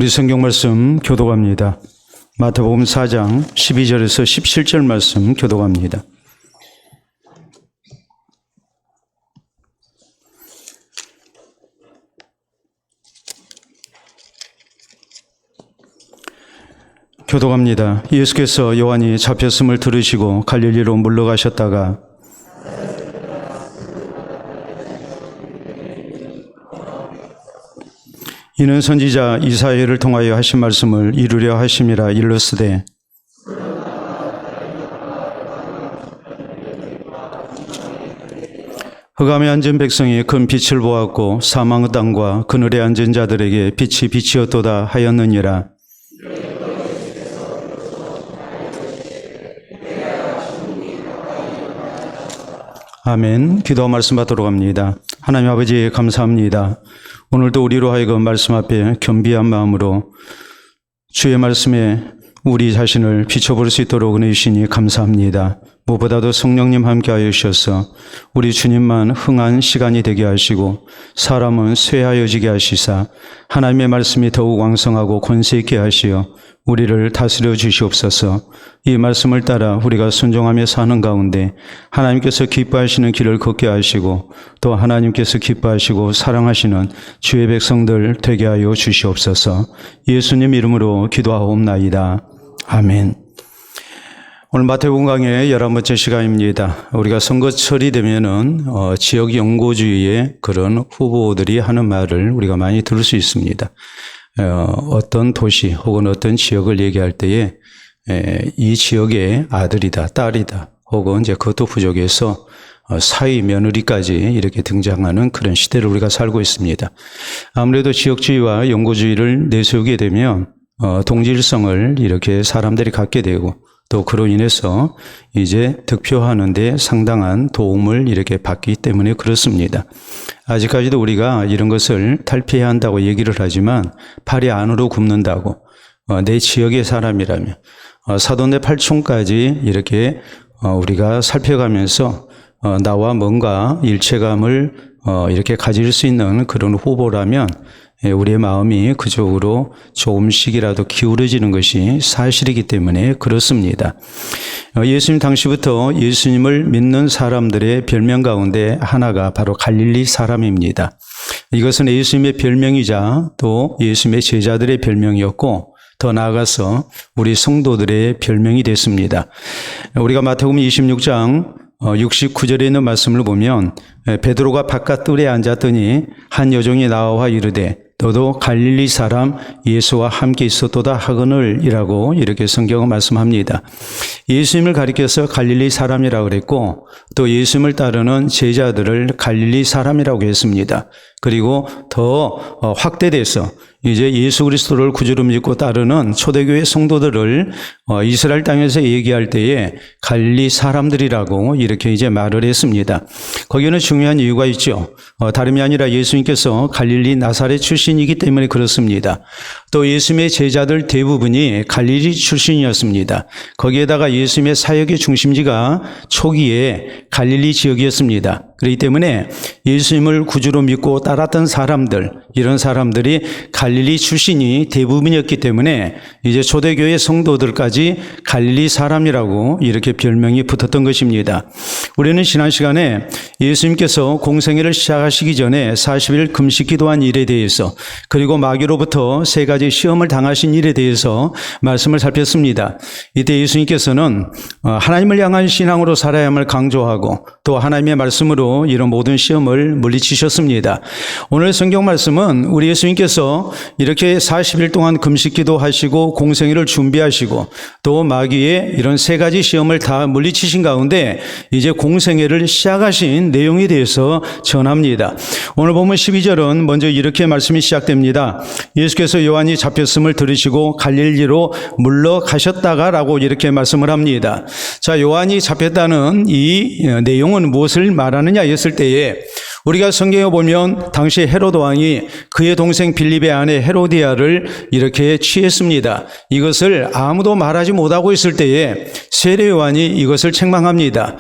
우리 성경 말씀 교독합니다. 마태복음 4장 12절에서 17절 말씀 교독합니다. 교독합니다. 예수께서 요한이 잡혔음을 들으시고 갈릴리로 물러가셨다가 이는 선지자 이사야를 통하여 하신 말씀을 이루려 하심이라. 일러스되 흑암에 앉은 백성이 큰 빛을 보았고 사망의 땅과 그늘에 앉은 자들에게 빛이 빛이었도다 하였느니라. 아멘. 기도 말씀 받도록 합니다. 하나님 아버지 감사합니다. 오늘도 우리로 하여금 말씀 앞에 겸비한 마음으로 주의 말씀에 우리 자신을 비춰볼 수 있도록 은혜 주시니 감사합니다. 무엇보다도 성령님 함께하여 주셔서 우리 주님만 흥한 시간이 되게 하시고 사람은 쇠하여지게 하시사 하나님의 말씀이 더욱 왕성하고 권세 있게 하시어 우리를 다스려 주시옵소서. 이 말씀을 따라 우리가 순종하며 사는 가운데 하나님께서 기뻐하시는 길을 걷게 하시고 또 하나님께서 기뻐하시고 사랑하시는 주의 백성들 되게 하여 주시옵소서. 예수님 이름으로 기도하옵나이다. 아멘. 오늘 마태복음 강의 11번째 시간입니다. 우리가 선거철이 되면은 지역 연고주의의 그런 후보들이 하는 말을 우리가 많이 들을 수 있습니다. 어떤 도시 혹은 어떤 지역을 얘기할 때에 이 지역의 아들이다, 딸이다, 혹은 이제 그것도 부족해서 사위 며느리까지 이렇게 등장하는 그런 시대를 우리가 살고 있습니다. 아무래도 지역주의와 연고주의를 내세우게 되면 동질성을 이렇게 사람들이 갖게 되고 또 그로 인해서 이제 득표하는 데 상당한 도움을 이렇게 받기 때문에 그렇습니다. 아직까지도 우리가 이런 것을 탈피해야 한다고 얘기를 하지만 팔이 안으로 굽는다고 내 지역의 사람이라면 사돈네 팔촌까지 이렇게 우리가 살펴가면서 나와 뭔가 일체감을 이렇게 가질 수 있는 그런 후보라면 우리의 마음이 그쪽으로 조금씩이라도 기울어지는 것이 사실이기 때문에 그렇습니다. 예수님 당시부터 예수님을 믿는 사람들의 별명 가운데 하나가 바로 갈릴리 사람입니다. 이것은 예수님의 별명이자 또 예수님의 제자들의 별명이었고 더 나아가서 우리 성도들의 별명이 됐습니다. 우리가 마태복음 26장 69절에 있는 말씀을 보면 베드로가 바깥 뜰에 앉았더니 한 여종이 나와 이르되 너도 갈릴리 사람 예수와 함께 있었도다 하거늘 이라고 이렇게 성경은 말씀합니다. 예수님을 가리켜서 갈릴리 사람이라고 그랬고 또 예수님을 따르는 제자들을 갈릴리 사람이라고 했습니다. 그리고 더 확대돼서 이제 예수 그리스도를 구주로 믿고 따르는 초대교회 성도들을 이스라엘 땅에서 얘기할 때에 갈릴리 사람들이라고 이렇게 이제 말을 했습니다. 거기에는 중요한 이유가 있죠. 다름이 아니라 예수님께서 갈릴리 나사렛 출신이기 때문에 그렇습니다. 또 예수님의 제자들 대부분이 갈릴리 출신이었습니다. 거기에다가 예수님의 사역의 중심지가 초기에 갈릴리 지역이었습니다. 그렇기 때문에 예수님을 구주로 믿고 따랐던 사람들, 이런 사람들이 갈릴리 출신이 대부분이었기 때문에 이제 초대교회 성도들까지 갈릴리 사람이라고 이렇게 별명이 붙었던 것입니다. 우리는 지난 시간에 예수님께서 공생애를 시작하시기 전에 40일 금식 기도한 일에 대해서 그리고 마귀로부터 3가지 시험을 당하신 일에 대해서 말씀을 살폈습니다. 이때 예수님께서는 하나님을 향한 신앙으로 살아야 함을 강조하고 또 하나님의 말씀으로 이런 모든 시험을 물리치셨습니다. 오늘 성경 말씀은 우리 예수님께서 이렇게 40일 동안 금식 기도하시고 공생애를 준비하시고 또 마귀의 이런 3가지 시험을 다 물리치신 가운데 이제 공생애를 시작하신 내용에 대해서 전합니다. 오늘 보면 12절은 먼저 이렇게 말씀이 시작됩니다. 예수께서 요한이 잡혔음을 들으시고 갈릴리로 물러가셨다가라고 이렇게 말씀을 합니다. 자, 요한이 잡혔다는 이 내용은 무엇을 말하느냐 했을 때에 우리가 성경에 보면 당시 헤로드 왕이 그의 동생 빌립의 아내 헤로디아를 이렇게 취했습니다. 이것을 아무도 말하지 못하고 있을 때에 세례요한이 이것을 책망합니다.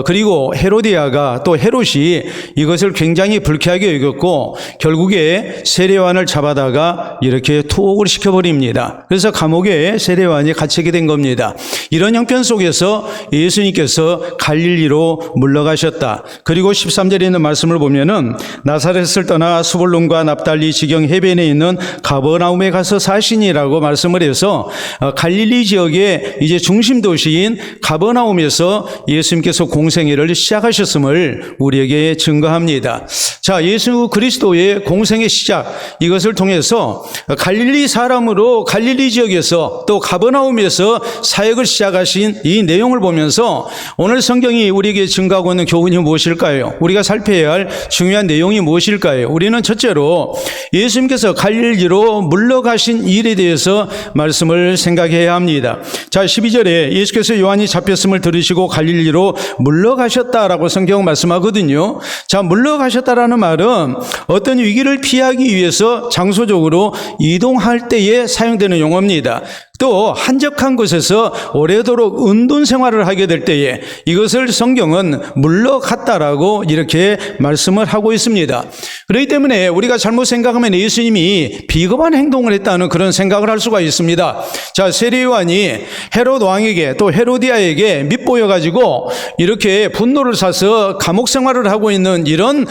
그리고 헤로디아가 또 헤롯이 이것을 굉장히 불쾌하게 여겼고 결국에 세례요한을 잡아다가 이렇게 투옥을 시켜버립니다. 그래서 감옥에 세례요한이 갇히게 된 겁니다. 이런 형편 속에서 예수님께서 갈릴리로 물러가셨다. 그리고 13절에 있는 말씀을 보면은 나사렛을 떠나 수불론과 납달리 지경 해변에 있는 가버나움에 가서 사시니라고 말씀을 해서 갈릴리 지역의 이제 중심 도시인 가버나움에서 예수님께서 공생애를 시작하셨음을 우리에게 증거합니다. 자, 예수 그리스도의 공생의 시작, 이것을 통해서 갈릴리 사람으로 갈릴리 지역에서 또 가버나움에서 사역을 시작하신 이 내용을 보면서 오늘 성경이 우리에게 증거하고 있는 교훈이 무엇일까요? 우리가 살펴야 할 중요한 내용이 무엇일까요? 우리는 첫째로 예수님께서 갈릴리로 물러가신 일에 대해서 말씀을 생각해야 합니다. 자, 12절에 예수께서 요한이 잡혔음을 들으시고 갈릴리로 물러가셨다라고 성경은 말씀하거든요. 자, 물러가셨다라는 말은 어떤 위기를 피하기 위해서 장소적으로 이동할 때에 사용되는 용어입니다. 또 한적한 곳에서 오래도록 은둔 생활을 하게 될 때에 이것을 성경은 물러갔다라고 이렇게 말씀을 하고 있습니다. 그렇기 때문에 우리가 잘못 생각하면 예수님이 비겁한 행동을 했다는 그런 생각을 할 수가 있습니다. 자, 세례요한이 헤롯 왕에게 또 헤로디아에게 밉보여가지고 이렇게 분노를 사서 감옥 생활을 하고 있는 이런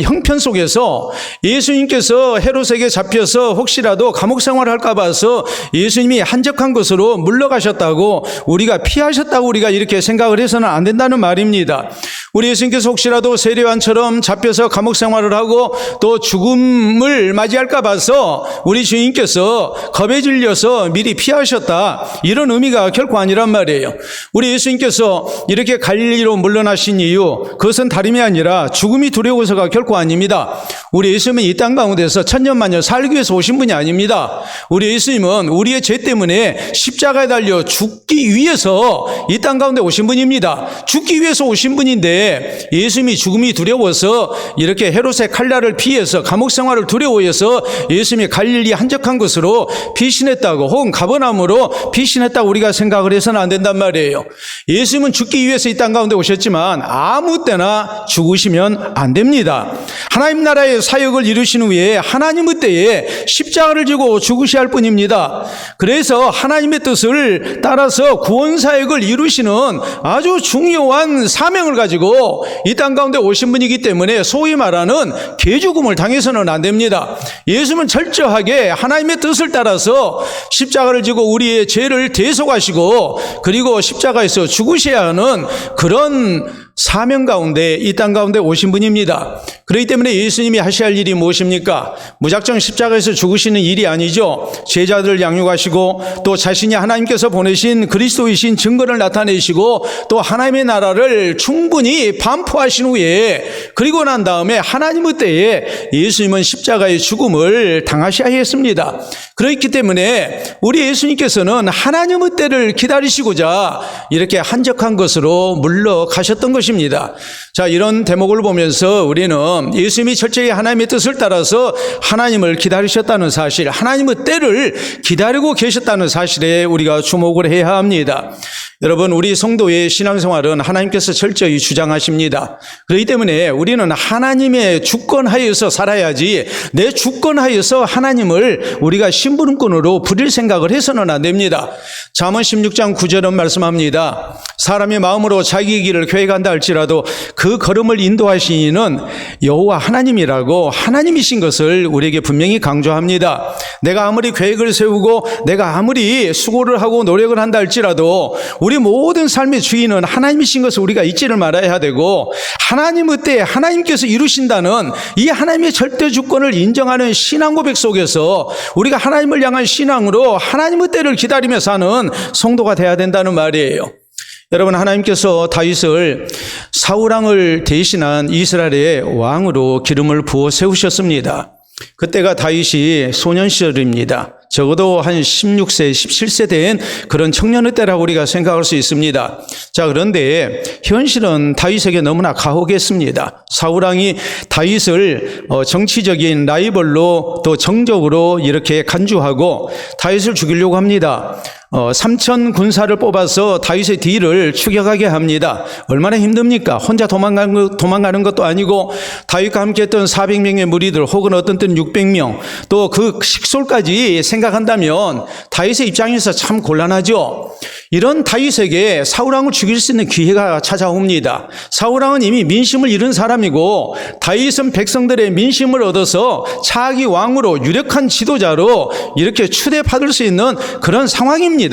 형편 속에서 예수님께서 헤롯에게 잡혀서 혹시라도 감옥 생활을 할까 봐서 예수님이 한적한 곳으로 물러가셨다고 우리가 피하셨다고 우리가 이렇게 생각을 해서는 안 된다는 말입니다. 우리 예수님께서 혹시라도 세례요한처럼 잡혀서 감옥 생활을 하고 또 죽음을 맞이할까 봐서 우리 주님께서 겁에 질려서 미리 피하셨다, 이런 의미가 결코 아니란 말이에요. 우리 예수님께서 이렇게 갈릴리로 물러나신 이유, 그것은 다름이 아니라 죽음이 두려워서가 결코 아닙니다. 우리 예수님은 이 땅 가운데서 천년만년 살기 위해서 오신 분이 아닙니다. 우리 예수님은 우리의 죄 때문에 십자가에 달려 죽기 위해서 이 땅 가운데 오신 분입니다. 죽기 위해서 오신 분인데 예수님이 죽음이 두려워서 이렇게 헤롯의 칼날을 피해서 감옥 생활을 두려워해서 예수님이 갈릴리 한적한 곳으로 피신했다고, 혹은 가버나움으로 피신했다고 우리가 생각을 해서는 안 된단 말이에요. 예수님은 죽기 위해서 이 땅 가운데 오셨지만 아무 때나 죽으시면 안 됩니다. 하나님 나라의 사역을 이루신 후에 하나님의 때에 십자가를 지고 죽으셔야 할 뿐입니다. 그래서 하나님의 뜻을 따라서 구원 사역을 이루시는 아주 중요한 사명을 가지고 이 땅 가운데 오신 분이기 때문에 소위 말하는 개죽음을 당해서는 안 됩니다. 예수님은 철저하게 하나님의 뜻을 따라서 십자가를 지고 우리의 죄를 대속하시고 그리고 십자가에서 죽으셔야 하는 그런 사명 가운데 이 땅 가운데 오신 분입니다. 그렇기 때문에 예수님이 하셔야 할 일이 무엇입니까? 무작정 십자가에서 죽으시는 일이 아니죠. 제자들을 양육하시고 또 자신이 하나님께서 보내신 그리스도이신 증거를 나타내시고 또 하나님의 나라를 충분히 반포하신 후에 그리고 난 다음에 하나님의 때에 예수님은 십자가의 죽음을 당하셔야 했습니다. 그렇기 때문에 우리 예수님께서는 하나님의 때를 기다리시고자 이렇게 한적한 것으로 물러가셨던 것입니다. 자, 이런 대목을 보면서 우리는 예수님이 철저히 하나님의 뜻을 따라서 하나님을 기다리셨다는 사실, 하나님의 때를 기다리고 계셨다는 사실에 우리가 주목을 해야 합니다. 여러분, 우리 성도의 신앙생활은 하나님께서 철저히 주장하십니다. 그렇기 때문에 우리는 하나님의 주권하에서 살아야지 내 주권하에서 하나님을 우리가 심부름꾼으로 부릴 생각을 해서는 안 됩니다. 잠언 16장 9절은 말씀합니다. 사람의 마음으로 자기 길을 계획한다 할지라도 그 걸음을 인도하신 이는 여호와 하나님이라고, 하나님이신 것을 우리에게 분명히 강조합니다. 내가 아무리 계획을 세우고 내가 아무리 수고를 하고 노력을 한다 할지라도 우리 모든 삶의 주인은 하나님이신 것을 우리가 잊지를 말아야 되고, 하나님의 때에 하나님께서 이루신다는 이 하나님의 절대 주권을 인정하는 신앙 고백 속에서 우리가 하나님을 향한 신앙으로 하나님의 때를 기다리며 사는 성도가 돼야 된다는 말이에요. 여러분, 하나님께서 다윗을 사울왕을 대신한 이스라엘의 왕으로 기름을 부어 세우셨습니다. 그때가 다윗이 소년 시절입니다. 적어도 한 16세, 17세 된 그런 청년의 때라고 우리가 생각할 수 있습니다. 자, 그런데 현실은 다윗에게 너무나 가혹했습니다. 사울왕이 다윗을 정치적인 라이벌로 또 정적으로 이렇게 간주하고 다윗을 죽이려고 합니다. 3천 군사를 뽑아서 다윗의 뒤를 추격하게 합니다. 얼마나 힘듭니까? 혼자 도망가는 것도 아니고 다윗과 함께했던 400명의 무리들 혹은 어떤 때는 600명 또 그 식솔까지 생각한다면 다윗의 입장에서 참 곤란하죠. 이런 다윗에게 사울왕을 죽일 수 있는 기회가 찾아옵니다. 사울왕은 이미 민심을 잃은 사람이고 다윗은 백성들의 민심을 얻어서 차기 왕으로 유력한 지도자로 이렇게 추대받을 수 있는 그런 상황입니다.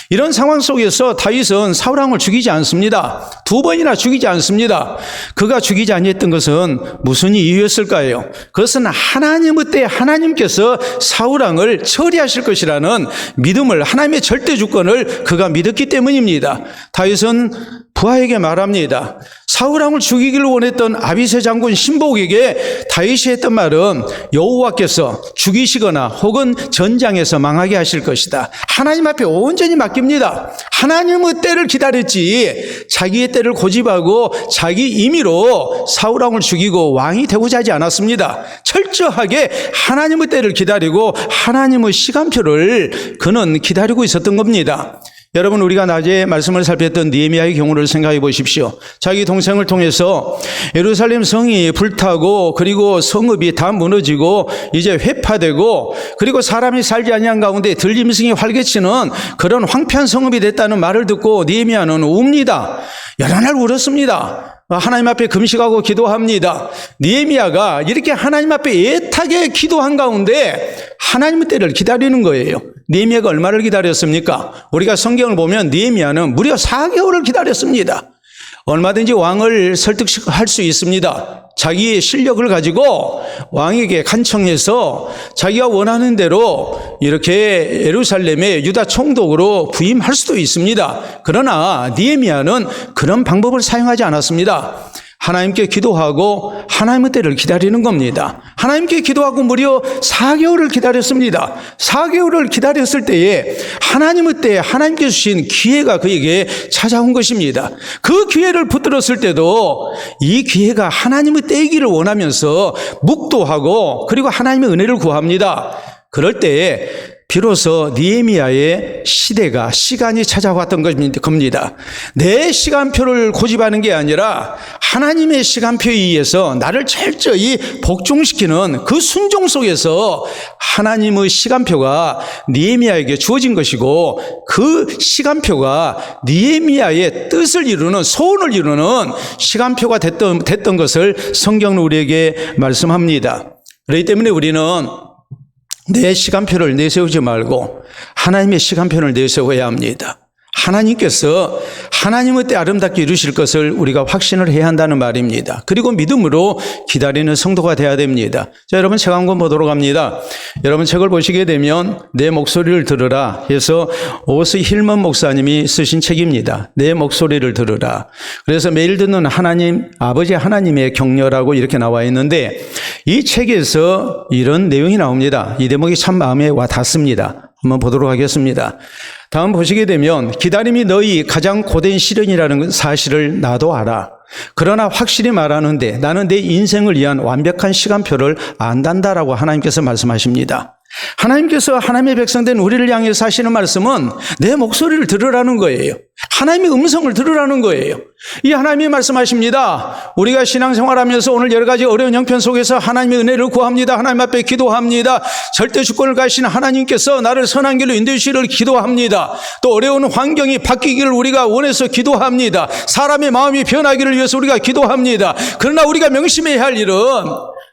이런 상황 속에서 다윗은 사울왕을 죽이지 않습니다. 2번이나 죽이지 않습니다. 그가 죽이지 아니했던 것은 무슨 이유였을까요? 그것은 하나님의 때 하나님께서 사울왕을 처리하실 것이라는 믿음을, 하나님의 절대 주권을 그가 믿었기 때문입니다. 다윗은 부하에게 말합니다. 사울왕을 죽이기를 원했던 아비새 장군 신복에게 다윗이 했던 말은 여호와께서 죽이시거나 혹은 전장에서 망하게 하실 것이다. 하나님 앞에 온전히 맡깁니다. 하나님의 때를 기다렸지 자기의 때를 고집하고 자기 임의로 사울왕을 죽이고 왕이 되고자 하지 않았습니다. 철저하게 하나님의 때를 기다리고 하나님의 시간표를 그는 기다리고 있었던 겁니다. 여러분, 우리가 낮에 말씀을 살폈던 느헤미야의 경우를 생각해 보십시오. 자기 동생을 통해서 예루살렘 성이 불타고 그리고 성읍이 다 무너지고 이제 회파되고 그리고 사람이 살지 아니한 가운데 들짐승이 활개치는 그런 황폐한 성읍이 됐다는 말을 듣고 느헤미야는 웁니다. 여러 날 울었습니다. 하나님 앞에 금식하고 기도합니다. 느헤미야가 이렇게 하나님 앞에 애타게 기도한 가운데 하나님의 때를 기다리는 거예요. 느헤미야가 얼마를 기다렸습니까? 우리가 성경을 보면 느헤미야는 무려 4개월을 기다렸습니다. 얼마든지 왕을 설득할 수 있습니다. 자기의 실력을 가지고 왕에게 간청해서 자기가 원하는 대로 이렇게 예루살렘의 유다 총독으로 부임할 수도 있습니다. 그러나 느헤미야는 그런 방법을 사용하지 않았습니다. 하나님께 기도하고 하나님의 때를 기다리는 겁니다. 하나님께 기도하고 무려 4개월을 기다렸습니다. 4개월을 기다렸을 때에 하나님의 때에 하나님께서 주신 기회가 그에게 찾아온 것입니다. 그 기회를 붙들었을 때도 이 기회가 하나님의 때이기를 원하면서 묵도하고 그리고 하나님의 은혜를 구합니다. 그럴 때에 비로소 느헤미야의 시간이 찾아왔던 겁니다. 내 시간표를 고집하는 게 아니라 하나님의 시간표에 의해서 나를 철저히 복종시키는 그 순종 속에서 하나님의 시간표가 느헤미야에게 주어진 것이고 그 시간표가 느헤미야의 뜻을 이루는, 소원을 이루는 시간표가 됐던 것을 성경은 우리에게 말씀합니다. 그렇기 때문에 우리는 내 시간표를 내세우지 말고 하나님의 시간표를 내세워야 합니다. 하나님께서 하나님의 때 아름답게 이루실 것을 우리가 확신을 해야 한다는 말입니다. 그리고 믿음으로 기다리는 성도가 되어야 됩니다. 자, 여러분 책 한 권 보도록 합니다. 여러분 책을 보시게 되면 내 목소리를 들으라 해서 오스 힐먼 목사님이 쓰신 책입니다. 내 목소리를 들으라. 그래서 매일 듣는 하나님, 아버지 하나님의 격려라고 이렇게 나와 있는데 이 책에서 이런 내용이 나옵니다. 이 대목이 참 마음에 와 닿습니다. 한번 보도록 하겠습니다. 다음 보시게 되면 기다림이 너희 가장 고된 시련이라는 사실을 나도 알아. 그러나 확실히 말하는데 나는 내 인생을 위한 완벽한 시간표를 안단다라고 하나님께서 말씀하십니다. 하나님께서 하나님의 백성된 우리를 향해서 하시는 말씀은 내 목소리를 들으라는 거예요. 하나님의 음성을 들으라는 거예요. 이 하나님이 말씀하십니다. 우리가 신앙생활하면서 오늘 여러 가지 어려운 형편 속에서 하나님의 은혜를 구합니다. 하나님 앞에 기도합니다. 절대 주권을 가지신 하나님께서 나를 선한 길로 인도해 주시기를 기도합니다. 또 어려운 환경이 바뀌기를 우리가 원해서 기도합니다. 사람의 마음이 변하기를 위해서 우리가 기도합니다. 그러나 우리가 명심해야 할 일은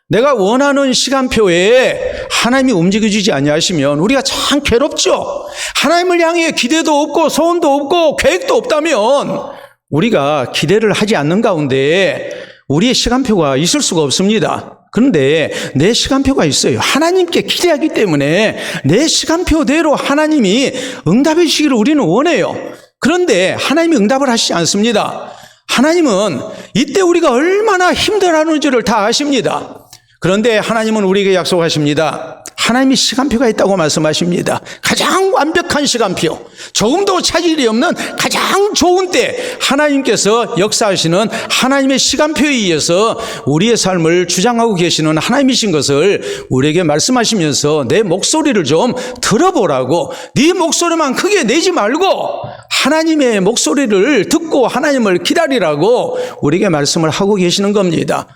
내가 원하는 시간표에 하나님이 움직여주지 아니하시면 우리가 참 괴롭죠. 하나님을 향해 기대도 없고 소원도 없고 계획도 없다면 우리가 기대를 하지 않는 가운데 우리의 시간표가 있을 수가 없습니다. 그런데 내 시간표가 있어요. 하나님께 기대하기 때문에 내 시간표대로 하나님이 응답해 주시기를 우리는 원해요. 그런데 하나님이 응답을 하시지 않습니다. 하나님은 이때 우리가 얼마나 힘들어하는지를 다 아십니다. 그런데 하나님은 우리에게 약속하십니다. 하나님의 시간표가 있다고 말씀하십니다. 가장 완벽한 시간표, 조금도 차질이 없는 가장 좋은 때 하나님께서 역사하시는 하나님의 시간표에 의해서 우리의 삶을 주장하고 계시는 하나님이신 것을 우리에게 말씀하시면서 내 목소리를 좀 들어보라고, 네 목소리만 크게 내지 말고 하나님의 목소리를 듣고 하나님을 기다리라고 우리에게 말씀을 하고 계시는 겁니다.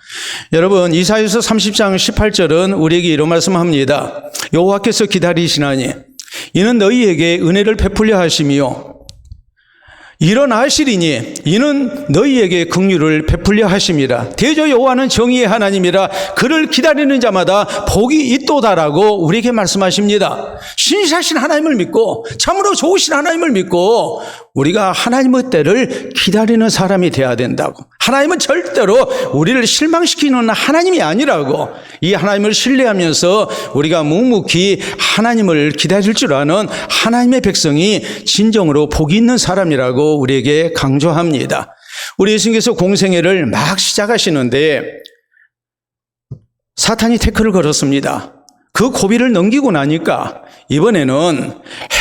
여러분, 이사야서 30장 18절은 우리에게 이런 말씀합니다. 여호와께서 기다리시나니 이는 너희에게 은혜를 베풀려 하시며 일어나시리니 이는 너희에게 긍휼을 베풀려 하심이라. 대저 여호와는 정의의 하나님이라 그를 기다리는 자마다 복이 있도다라고 우리에게 말씀하십니다. 신실하신 하나님을 믿고 참으로 좋으신 하나님을 믿고 우리가 하나님의 때를 기다리는 사람이 되어야 된다고. 하나님은 절대로 우리를 실망시키는 하나님이 아니라고. 이 하나님을 신뢰하면서 우리가 묵묵히 하나님을 기다릴 줄 아는 하나님의 백성이 진정으로 복이 있는 사람이라고 우리에게 강조합니다. 우리 예수님께서 공생애를 막 시작하시는데 사탄이 태클을 걸었습니다. 그 고비를 넘기고 나니까 이번에는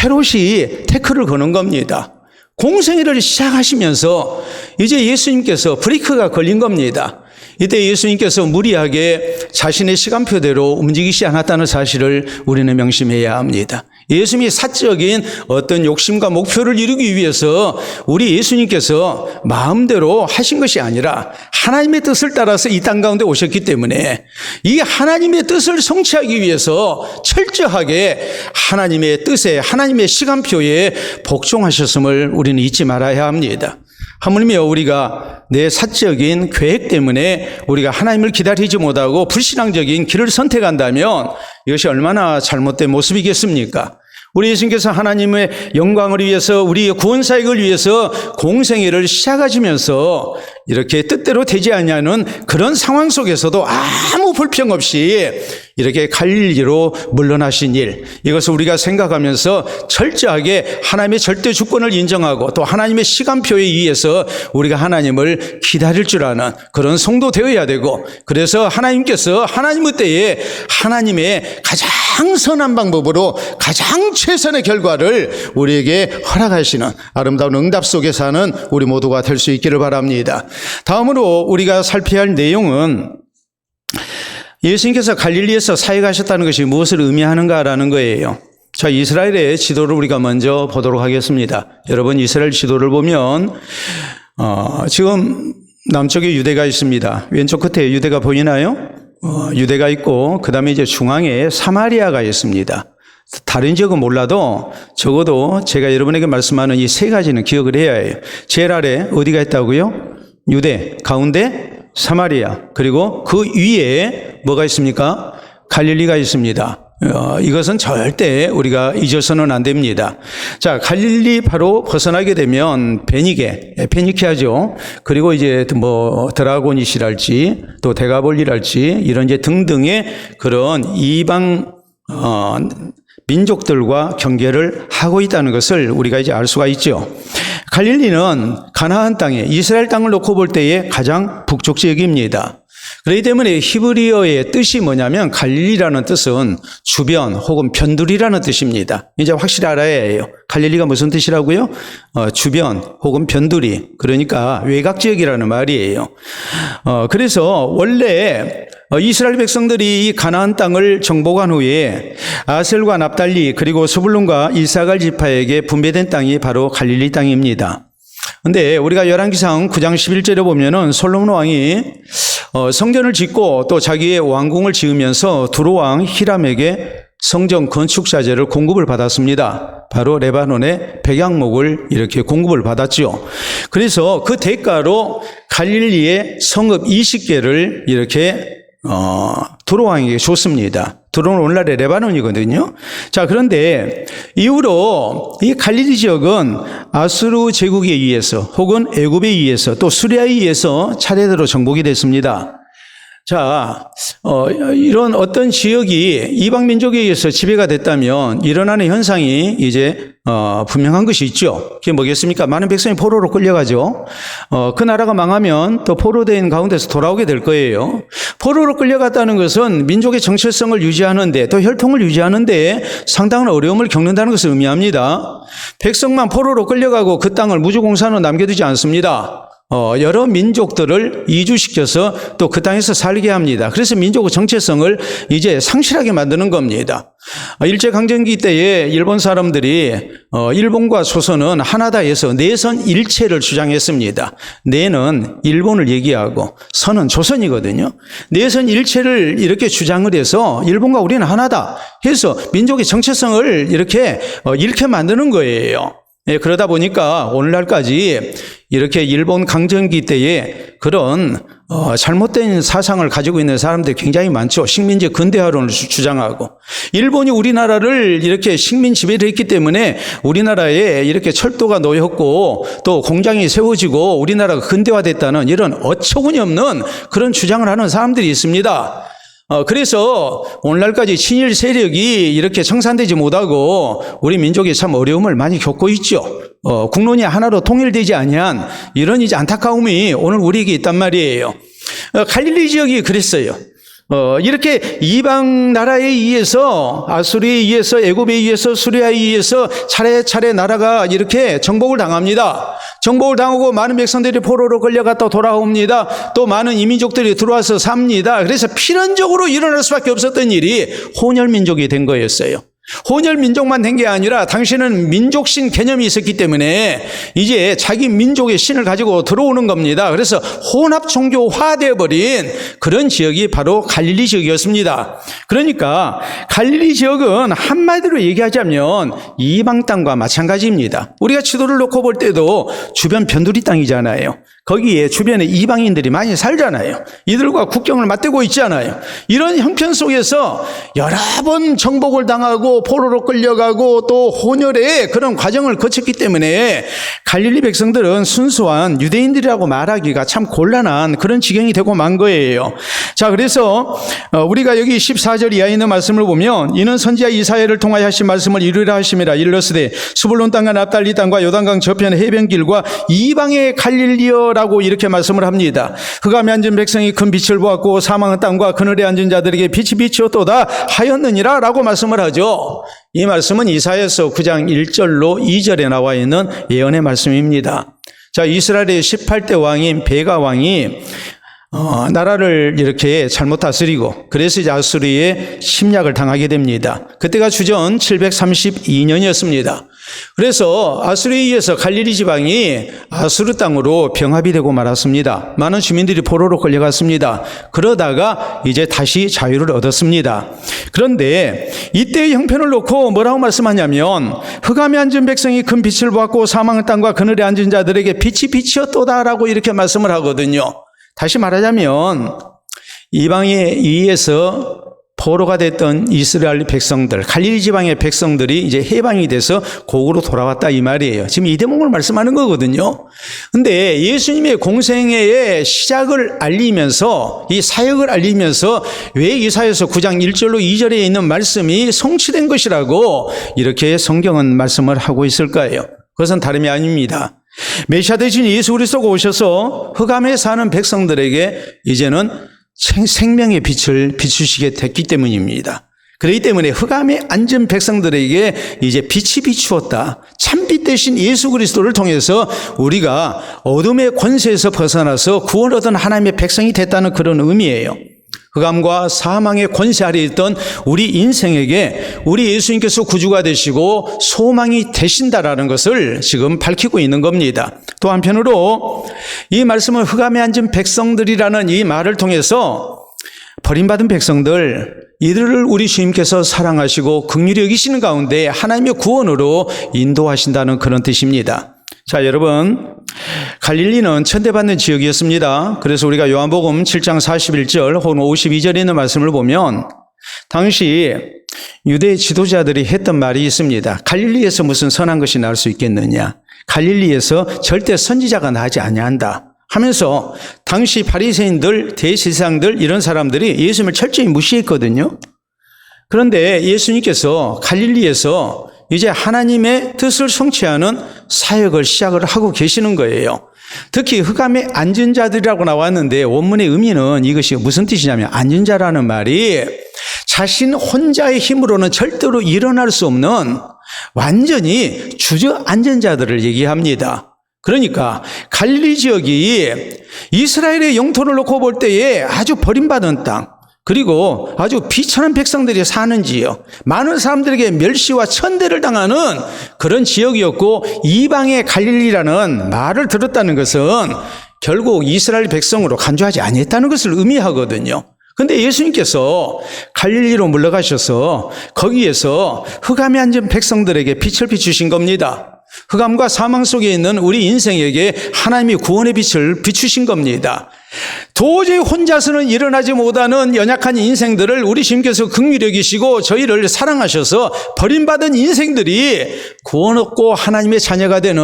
헤롯이 태클을 거는 겁니다. 공생애를 시작하시면서 이제 예수님께서 브레이크가 걸린 겁니다. 이때 예수님께서 무리하게 자신의 시간표대로 움직이지 않았다는 사실을 우리는 명심해야 합니다. 예수님이 사적인 어떤 욕심과 목표를 이루기 위해서 우리 예수님께서 마음대로 하신 것이 아니라 하나님의 뜻을 따라서 이 땅 가운데 오셨기 때문에 이 하나님의 뜻을 성취하기 위해서 철저하게 하나님의 뜻에, 하나님의 시간표에 복종하셨음을 우리는 잊지 말아야 합니다. 하물며 우리가 내 사적인 계획 때문에 우리가 하나님을 기다리지 못하고 불신앙적인 길을 선택한다면 이것이 얼마나 잘못된 모습이겠습니까? 우리 예수님께서 하나님의 영광을 위해서, 우리의 구원사역을 위해서 공생애를 시작하시면서 이렇게 뜻대로 되지 않냐는 그런 상황 속에서도 아무 불평 없이 이렇게 갈릴리로 물러나신 일, 이것을 우리가 생각하면서 철저하게 하나님의 절대 주권을 인정하고 또 하나님의 시간표에 의해서 우리가 하나님을 기다릴 줄 아는 그런 성도 되어야 되고, 그래서 하나님께서 하나님의 때에 하나님의 가장 선한 방법으로 가장 최선의 결과를 우리에게 허락하시는 아름다운 응답 속에 사는 우리 모두가 될 수 있기를 바랍니다. 다음으로 우리가 살펴야 할 내용은 예수님께서 갈릴리에서 사역하셨다는 것이 무엇을 의미하는가라는 거예요. 자, 이스라엘의 지도를 우리가 먼저 보도록 하겠습니다. 여러분, 이스라엘 지도를 보면 지금 남쪽에 유대가 있습니다. 왼쪽 끝에 유대가 보이나요? 유대가 있고 그 다음에 이제 중앙에 사마리아가 있습니다. 다른 지역은 몰라도 적어도 제가 여러분에게 말씀하는 이 세 가지는 기억을 해야 해요. 제일 아래 어디가 있다고요? 유대, 가운데 사마리아, 그리고 그 위에 뭐가 있습니까? 갈릴리가 있습니다. 이것은 절대 우리가 잊어서는 안 됩니다. 자, 갈릴리 바로 벗어나게 되면 페니케아죠. 그리고 이제 뭐 드라고니시랄지 또 데가볼리랄지 이런 이제 등등의 그런 이방 민족들과 경계를 하고 있다는 것을 우리가 이제 알 수가 있죠. 갈릴리는 가나안 땅에, 이스라엘 땅을 놓고 볼 때의 가장 북쪽 지역입니다. 그렇기 때문에 히브리어의 뜻이 뭐냐면 갈릴리라는 뜻은 주변 혹은 변두리라는 뜻입니다. 이제 확실히 알아야 해요. 갈릴리가 무슨 뜻이라고요? 주변 혹은 변두리, 그러니까 외곽 지역이라는 말이에요. 그래서 원래 이스라엘 백성들이 이 가나안 땅을 정복한 후에 아셀과 납달리 그리고 스불론과 이사갈 지파에게 분배된 땅이 바로 갈릴리 땅입니다. 근데 우리가 열왕기상 9장 11절에 보면은 솔로몬 왕이 성전을 짓고 또 자기의 왕궁을 지으면서 두로왕 히람에게 성전 건축 자재를 공급을 받았습니다. 바로 레바논의 백양목을 이렇게 공급을 받았죠. 그래서 그 대가로 갈릴리의 성읍 20개를 이렇게 두로왕에게 줬습니다. 두로는 오늘날의 레바논이거든요. 자, 그런데 이후로 이 갈릴리 지역은 아수르 제국에 의해서 혹은 애굽에 의해서 또 수리아에 의해서 차례대로 정복이 됐습니다. 자, 이런 어떤 지역이 이방 민족에 의해서 지배가 됐다면 일어나는 현상이 이제 분명한 것이 있죠. 그게 뭐겠습니까? 많은 백성이 포로로 끌려가죠. 그 나라가 망하면 또 포로된 가운데서 돌아오게 될 거예요. 포로로 끌려갔다는 것은 민족의 정체성을 유지하는데 또 혈통을 유지하는데 상당한 어려움을 겪는다는 것을 의미합니다. 백성만 포로로 끌려가고 그 땅을 무주공산으로 남겨두지 않습니다. 여러 민족들을 이주시켜서 또 그 땅에서 살게 합니다. 그래서 민족의 정체성을 이제 상실하게 만드는 겁니다. 일제강점기 때에 일본 사람들이 일본과 조선은 하나다 해서 내선 일체를 주장했습니다. 내는 일본을 얘기하고 선은 조선이거든요. 내선 일체를 이렇게 주장을 해서 일본과 우리는 하나다 해서 민족의 정체성을 이렇게 잃게 만드는 거예요. 예, 그러다 보니까 오늘날까지 이렇게 일본 강점기 때에 그런 잘못된 사상을 가지고 있는 사람들이 굉장히 많죠. 식민지 근대화론을 주장하고 일본이 우리나라를 이렇게 식민 지배를 했기 때문에 우리나라에 이렇게 철도가 놓였고 또 공장이 세워지고 우리나라가 근대화됐다는 이런 어처구니 없는 그런 주장을 하는 사람들이 있습니다. 그래서 오늘날까지 친일 세력이 이렇게 청산되지 못하고 우리 민족이 참 어려움을 많이 겪고 있죠. 국론이 하나로 통일되지 아니한 이런 이제 안타까움이 오늘 우리에게 있단 말이에요. 갈릴리 지역이 그랬어요. 이렇게 이방 나라에 의해서 아수리에 의해서 애굽에 의해서 수리아에 의해서 차례차례 나라가 이렇게 정복을 당합니다. 정복을 당하고 많은 백성들이 포로로 끌려갔다 돌아옵니다. 또 많은 이민족들이 들어와서 삽니다. 그래서 필연적으로 일어날 수밖에 없었던 일이 혼혈민족이 된 거였어요. 혼혈민족만 된 게 아니라 당시에는 민족신 개념이 있었기 때문에 이제 자기 민족의 신을 가지고 들어오는 겁니다. 그래서 혼합종교화되어버린 그런 지역이 바로 갈릴리 지역이었습니다. 그러니까 갈릴리 지역은 한마디로 얘기하자면 이방 땅과 마찬가지입니다. 우리가 지도를 놓고 볼 때도 주변 변두리 땅이잖아요. 거기에 주변에 이방인들이 많이 살잖아요. 이들과 국경을 맞대고 있잖아요. 이런 형편 속에서 여러 번 정복을 당하고 포로로 끌려가고 또 혼혈의 그런 과정을 거쳤기 때문에 갈릴리 백성들은 순수한 유대인들이라고 말하기가 참 곤란한 그런 지경이 되고 만 거예요. 자, 그래서 우리가 여기 14절 이하에 있는 말씀을 보면 이는 선지자 이사야를 통하여 하신 말씀을 이루리라 하심이라. 일러스되 스불론 땅과 납달리 땅과 요단강 저편 해변길과 이방의 갈릴리여 라고 이렇게 말씀을 합니다. 흑암에 앉은 백성이 큰 빛을 보았고 사망의 땅과 그늘에 앉은 자들에게 빛이 비추었도다 하였느니라 라고 말씀을 하죠. 이 말씀은 이사야서 9장 1절로 2절에 나와 있는 예언의 말씀입니다. 자, 이스라엘의 18대 왕인 베가 왕이 나라를 이렇게 잘못 다스리고 그래서 이제 아수리에 침략을 당하게 됩니다. 그때가 주전 732년이었습니다. 그래서 아수리에 의해서 갈릴리 지방이 아수르 땅으로 병합이 되고 말았습니다. 많은 주민들이 포로로 끌려갔습니다. 그러다가 이제 다시 자유를 얻었습니다. 그런데 이때의 형편을 놓고 뭐라고 말씀하냐면 흑암에 앉은 백성이 큰 빛을 보았고 사망의 땅과 그늘에 앉은 자들에게 빛이 비치었도다라고 이렇게 말씀을 하거든요. 다시 말하자면 이방에 의해서 포로가 됐던 이스라엘 백성들, 갈릴리 지방의 백성들이 이제 해방이 돼서 고국으로 돌아왔다 이 말이에요. 지금 이 대목을 말씀하는 거거든요. 근데 예수님의 공생애의 시작을 알리면서 이 사역을 알리면서 왜 이사야서 9장 1절로 2절에 있는 말씀이 성취된 것이라고 이렇게 성경은 말씀을 하고 있을까요? 그것은 다름이 아닙니다. 메시아 대신 예수 그리스도가 오셔서 흑암에 사는 백성들에게 이제는 생명의 빛을 비추시게 됐기 때문입니다. 그렇기 때문에 흑암에 앉은 백성들에게 이제 빛이 비추었다. 참빛 대신 예수 그리스도를 통해서 우리가 어둠의 권세에서 벗어나서 구원 얻은 하나님의 백성이 됐다는 그런 의미예요. 흑암과 사망의 권세 아래 있던 우리 인생에게 우리 예수님께서 구주가 되시고 소망이 되신다라는 것을 지금 밝히고 있는 겁니다. 또 한편으로 이 말씀은 흑암에 앉은 백성들이라는 이 말을 통해서 버림받은 백성들, 이들을 우리 주님께서 사랑하시고 긍휼히 여기시는 가운데 하나님의 구원으로 인도하신다는 그런 뜻입니다. 자, 여러분, 갈릴리는 천대받는 지역이었습니다. 그래서 우리가 요한복음 7장 41절 혹은 52절에 있는 말씀을 보면 당시 유대 지도자들이 했던 말이 있습니다. 갈릴리에서 무슨 선한 것이 나올 수 있겠느냐. 갈릴리에서 절대 선지자가 나지 아니한다 하면서 당시 바리새인들, 대제사장들 이런 사람들이 예수님을 철저히 무시했거든요. 그런데 예수님께서 갈릴리에서 이제 하나님의 뜻을 성취하는 사역을 시작을 하고 계시는 거예요. 특히 흑암에 앉은 자들이라고 나왔는데 원문의 의미는 이것이 무슨 뜻이냐면 앉은 자라는 말이 자신 혼자의 힘으로는 절대로 일어날 수 없는 완전히 주저앉은 자들을 얘기합니다. 그러니까 갈릴리 지역이 이스라엘의 영토를 놓고 볼 때에 아주 버림받은 땅, 그리고 아주 비천한 백성들이 사는 지역, 많은 사람들에게 멸시와 천대를 당하는 그런 지역이었고, 이방의 갈릴리라는 말을 들었다는 것은 결국 이스라엘 백성으로 간주하지 아니했다는 것을 의미하거든요. 근데 예수님께서 갈릴리로 물러가셔서 거기에서 흑암에 앉은 백성들에게 빛을 비추신 겁니다. 흑암과 사망 속에 있는 우리 인생에게 하나님이 구원의 빛을 비추신 겁니다. 도저히 혼자서는 일어나지 못하는 연약한 인생들을 우리 주님께서 긍휼히 여기시고 저희를 사랑하셔서 버림받은 인생들이 구원 얻고 하나님의 자녀가 되는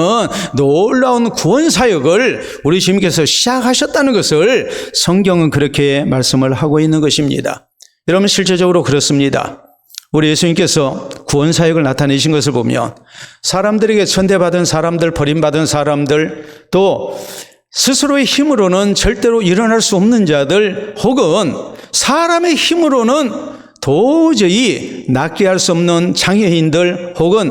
놀라운 구원 사역을 우리 주님께서 시작하셨다는 것을 성경은 그렇게 말씀을 하고 있는 것입니다. 여러분, 실제적으로 그렇습니다. 우리 예수님께서 구원 사역을 나타내신 것을 보면 사람들에게 천대받은 사람들, 버림받은 사람들, 또 스스로의 힘으로는 절대로 일어날 수 없는 자들, 혹은 사람의 힘으로는 도저히 낫게 할 수 없는 장애인들, 혹은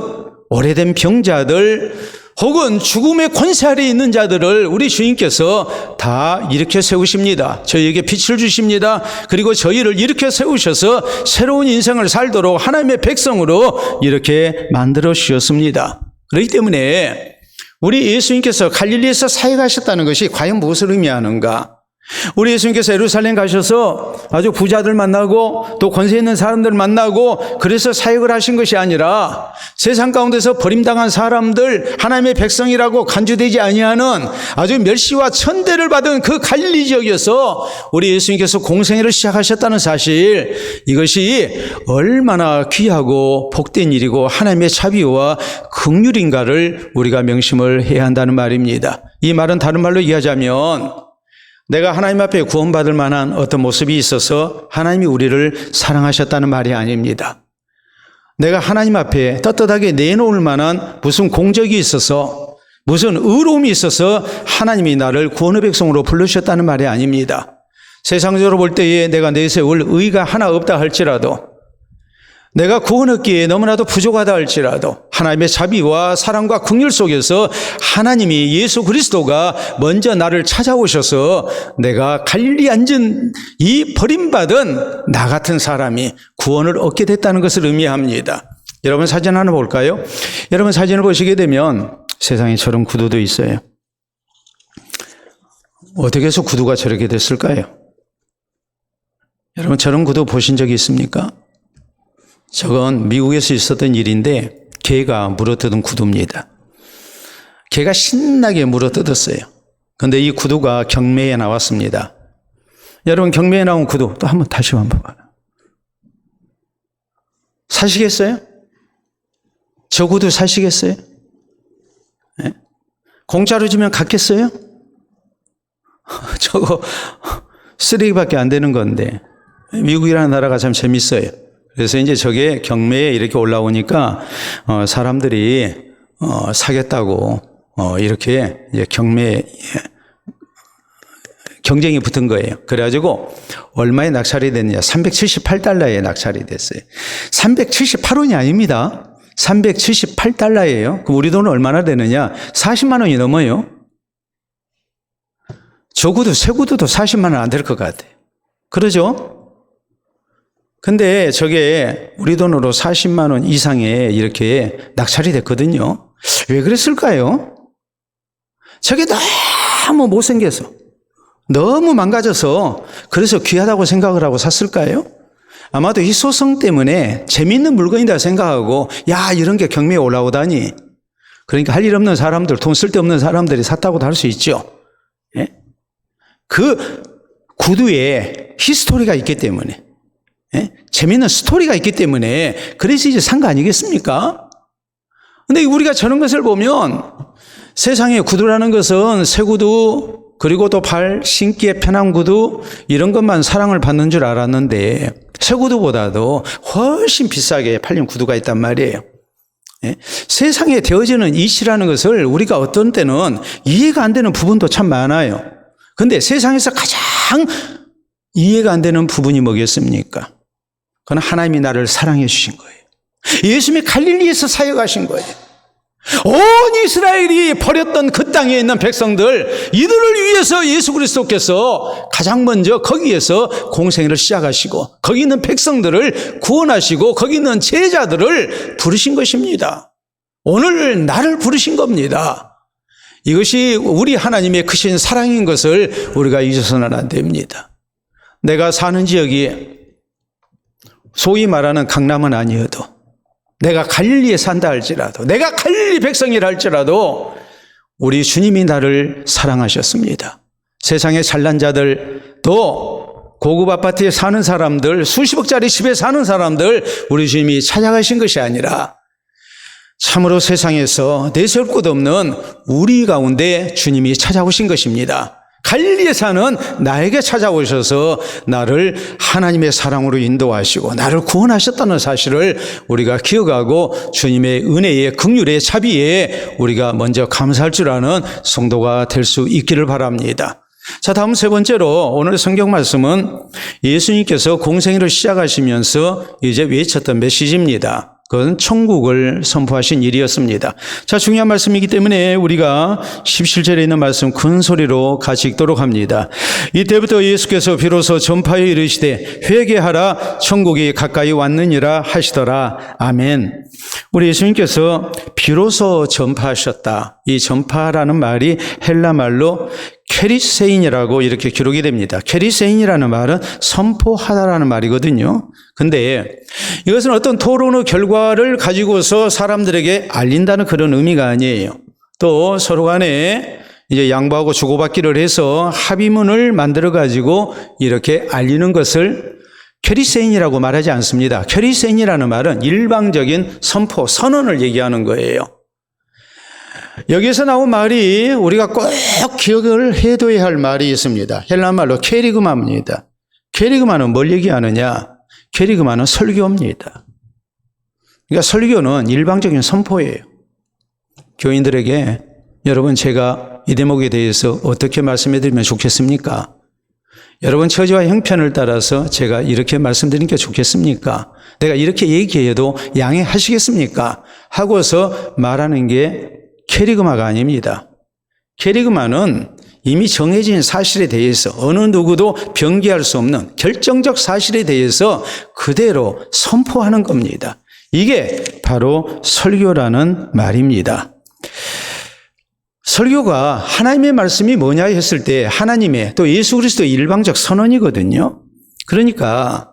오래된 병자들, 혹은 죽음의 권세 아래에 있는 자들을 우리 주님께서 다 일으켜 세우십니다. 저희에게 빛을 주십니다. 그리고 저희를 일으켜 세우셔서 새로운 인생을 살도록 하나님의 백성으로 이렇게 만들어 주셨습니다. 그렇기 때문에 우리 예수님께서 갈릴리에서 사역하셨다는 것이 과연 무엇을 의미하는가? 우리 예수님께서 예루살렘 가셔서 아주 부자들 만나고 또 권세 있는 사람들 만나고 그래서 사역을 하신 것이 아니라 세상 가운데서 버림당한 사람들, 하나님의 백성이라고 간주되지 아니하는 아주 멸시와 천대를 받은 그 갈릴리 지역에서 우리 예수님께서 공생애를 시작하셨다는 사실, 이것이 얼마나 귀하고 복된 일이고 하나님의 자비와 긍휼인가를 우리가 명심을 해야 한다는 말입니다. 이 말은 다른 말로 이해하자면 내가 하나님 앞에 구원받을 만한 어떤 모습이 있어서 하나님이 우리를 사랑하셨다는 말이 아닙니다. 내가 하나님 앞에 떳떳하게 내놓을 만한 무슨 공적이 있어서, 무슨 의로움이 있어서 하나님이 나를 구원의 백성으로 부르셨다는 말이 아닙니다. 세상적으로 볼 때에 내가 내세울 의가 하나 없다 할지라도, 내가 구원 얻기에 너무나도 부족하다 할지라도 하나님의 자비와 사랑과 긍휼 속에서 하나님이 예수 그리스도가 먼저 나를 찾아오셔서 내가 갈릴리 앉은 이 버림받은 나 같은 사람이 구원을 얻게 됐다는 것을 의미합니다. 여러분, 사진 하나 볼까요? 여러분, 사진을 보시게 되면 세상에 저런 구두도 있어요. 어떻게 해서 구두가 저렇게 됐을까요? 여러분, 저런 구두 보신 적이 있습니까? 저건 미국에서 있었던 일인데 개가 물어뜯은 구두입니다. 개가 신나게 물어뜯었어요. 그런데 이 구두가 경매에 나왔습니다. 여러분, 경매에 나온 구두 또 한번 다시 한번 봐요. 사시겠어요? 저 구두 사시겠어요? 네? 공짜로 주면 갖겠어요? 저거 쓰레기밖에 안 되는 건데. 미국이라는 나라가 참 재밌어요. 그래서 이제 저게 경매에 이렇게 올라오니까 사람들이 사겠다고 이렇게 이제 경매에 경쟁이 붙은 거예요. 그래가지고 얼마에 낙찰이 됐느냐? 378달러에 낙찰이 됐어요. 378원이 아닙니다. 378달러예요. 그럼 우리 돈은 얼마나 되느냐? 40만 원이 넘어요. 저 구두, 새 구두도 40만 원 안 될 것 같아요. 그러죠? 근데 저게 우리 돈으로 40만 원 이상에 이렇게 낙찰이 됐거든요. 왜 그랬을까요? 저게 너무 못생겨서, 너무 망가져서 그래서 귀하다고 생각을 하고 샀을까요? 아마도 이 소성 때문에 재미있는 물건이다 생각하고, 야, 이런 게 경매에 올라오다니. 그러니까 할 일 없는 사람들, 돈 쓸데없는 사람들이 샀다고도 할 수 있죠. 예? 그 구두에 히스토리가 있기 때문에, 예? 재미있는 스토리가 있기 때문에 그래서 이제 산 거 아니겠습니까? 근데 우리가 저런 것을 보면 세상에 구두라는 것은 새 구두, 그리고 또 발 신기에 편한 구두, 이런 것만 사랑을 받는 줄 알았는데 새 구두보다도 훨씬 비싸게 팔린 구두가 있단 말이에요. 예? 세상에 되어지는 이치라는 것을 우리가 어떤 때는 이해가 안 되는 부분도 참 많아요. 그런데 세상에서 가장 이해가 안 되는 부분이 뭐겠습니까? 그건 하나님이 나를 사랑해 주신 거예요. 예수님이 갈릴리에서 사역하신 거예요. 온 이스라엘이 버렸던 그 땅에 있는 백성들, 이들을 위해서 예수 그리스도께서 가장 먼저 거기에서 공생애를 시작하시고 거기 있는 백성들을 구원하시고 거기 있는 제자들을 부르신 것입니다. 오늘 나를 부르신 겁니다. 이것이 우리 하나님의 크신 사랑인 것을 우리가 잊어서는 안 됩니다. 내가 사는 지역이 소위 말하는 강남은 아니어도, 내가 갈릴리에 산다 할지라도, 내가 갈릴리 백성이라 할지라도 우리 주님이 나를 사랑하셨습니다. 세상의 잘난 자들, 또 고급 아파트에 사는 사람들, 수십억짜리 집에 사는 사람들 우리 주님이 찾아가신 것이 아니라 참으로 세상에서 내세울 곳 없는 우리 가운데 주님이 찾아오신 것입니다. 갈릴리에 사는 나에게 찾아오셔서 나를 하나님의 사랑으로 인도하시고 나를 구원하셨다는 사실을 우리가 기억하고 주님의 은혜의 긍휼의 자비에 우리가 먼저 감사할 줄 아는 성도가 될 수 있기를 바랍니다. 자, 다음 세 번째로 오늘 성경 말씀은 예수님께서 공생애를 시작하시면서 이제 외쳤던 메시지입니다. 그건 천국을 선포하신 일이었습니다. 자, 중요한 말씀이기 때문에 우리가 17절에 있는 말씀 큰 소리로 같이 읽도록 합니다. 이때부터 예수께서 비로소 전파에 이르시되 회개하라 천국이 가까이 왔느니라 하시더라. 아멘. 우리 예수님께서 비로소 전파하셨다. 이 전파라는 말이 헬라 말로 케리세인이라고 이렇게 기록이 됩니다. 케리세인이라는 말은 선포하다라는 말이거든요. 근데 이것은 어떤 토론의 결과를 가지고서 사람들에게 알린다는 그런 의미가 아니에요. 또 서로 간에 이제 양보하고 주고받기를 해서 합의문을 만들어 가지고 이렇게 알리는 것을 케리세인이라고 말하지 않습니다. 케리세인이라는 말은 일방적인 선포, 선언을 얘기하는 거예요. 여기서 나온 말이 우리가 꼭 기억을 해둬야 할 말이 있습니다. 헬라 말로 케리그마입니다. 케리그마는 뭘 얘기하느냐? 케리그마는 설교입니다. 그러니까 설교는 일방적인 선포예요. 교인들에게 여러분 제가 이 대목에 대해서 어떻게 말씀해 드리면 좋겠습니까? 여러분 처지와 형편을 따라서 제가 이렇게 말씀드리는 게 좋겠습니까? 내가 이렇게 얘기해도 양해하시겠습니까? 하고서 말하는 게 케리그마가 아닙니다. 케리그마는 이미 정해진 사실에 대해서 어느 누구도 변기할 수 없는 결정적 사실에 대해서 그대로 선포하는 겁니다. 이게 바로 설교라는 말입니다. 설교가 하나님의 말씀이 뭐냐 했을 때 하나님의 또 예수 그리스도의 일방적 선언이거든요. 그러니까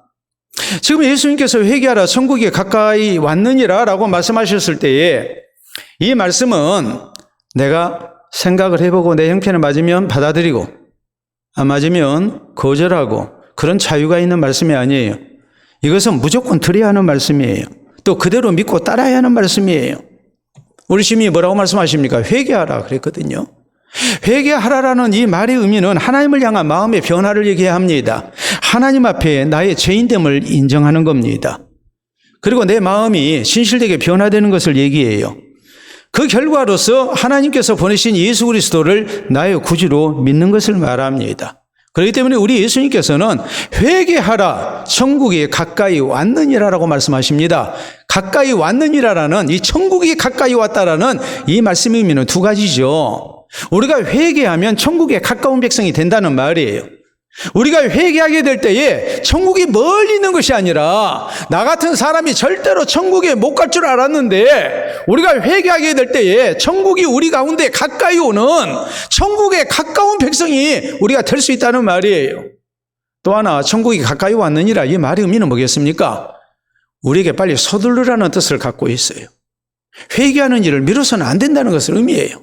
지금 예수님께서 회개하라 천국이 가까이 왔느니라 라고 말씀하셨을 때에 이 말씀은 내가 생각을 해보고 내 형편에 맞으면 받아들이고 안 맞으면 거절하고 그런 자유가 있는 말씀이 아니에요. 이것은 무조건 들어야 하는 말씀이에요. 또 그대로 믿고 따라야 하는 말씀이에요. 우리 주님이 뭐라고 말씀하십니까? 회개하라 그랬거든요. 회개하라라는 이 말의 의미는 하나님을 향한 마음의 변화를 얘기합니다. 하나님 앞에 나의 죄인됨을 인정하는 겁니다. 그리고 내 마음이 진실되게 변화되는 것을 얘기해요. 그 결과로서 하나님께서 보내신 예수 그리스도를 나의 구주로 믿는 것을 말합니다. 그렇기 때문에 우리 예수님께서는 회개하라 천국이 가까이 왔느니라라고 말씀하십니다. 가까이 왔느니라라는 이 천국이 가까이 왔다라는 이 말씀의 의미는 두 가지죠. 우리가 회개하면 천국에 가까운 백성이 된다는 말이에요. 우리가 회개하게 될 때에 천국이 멀리 있는 것이 아니라 나 같은 사람이 절대로 천국에 못 갈 줄 알았는데 우리가 회개하게 될 때에 천국이 우리 가운데 가까이 오는 천국에 가까운 백성이 우리가 될 수 있다는 말이에요. 또 하나 천국이 가까이 왔느니라 이 말의 의미는 뭐겠습니까? 우리에게 빨리 서두르라는 뜻을 갖고 있어요. 회개하는 일을 미뤄서는 안 된다는 것을 의미해요.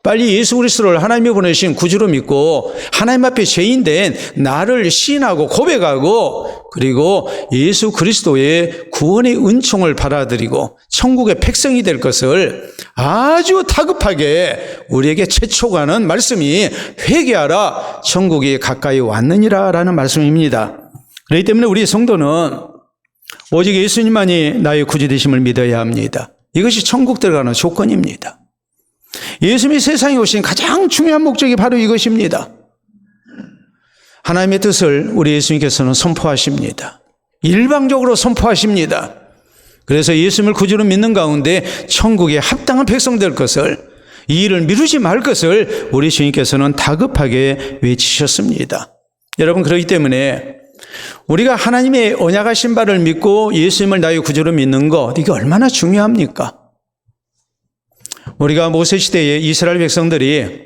빨리 예수 그리스도를 하나님이 보내신 구주로 믿고 하나님 앞에 죄인된 나를 시인하고 고백하고 그리고 예수 그리스도의 구원의 은총을 받아들이고 천국의 백성이 될 것을 아주 다급하게 우리에게 채촉하는 말씀이 회개하라 천국이 가까이 왔느니라 라는 말씀입니다. 그렇기 때문에 우리 성도는 오직 예수님만이 나의 구주 되심을 믿어야 합니다. 이것이 천국 들어가는 조건입니다. 예수님이 세상에 오신 가장 중요한 목적이 바로 이것입니다. 하나님의 뜻을 우리 예수님께서는 선포하십니다. 일방적으로 선포하십니다. 그래서 예수님을 구주로 믿는 가운데 천국에 합당한 백성 될 것을, 이 일을 미루지 말 것을 우리 주님께서는 다급하게 외치셨습니다. 여러분, 그렇기 때문에 우리가 하나님의 언약하신 바를 믿고 예수님을 나의 구주로 믿는 것, 이게 얼마나 중요합니까? 우리가 모세시대에 이스라엘 백성들이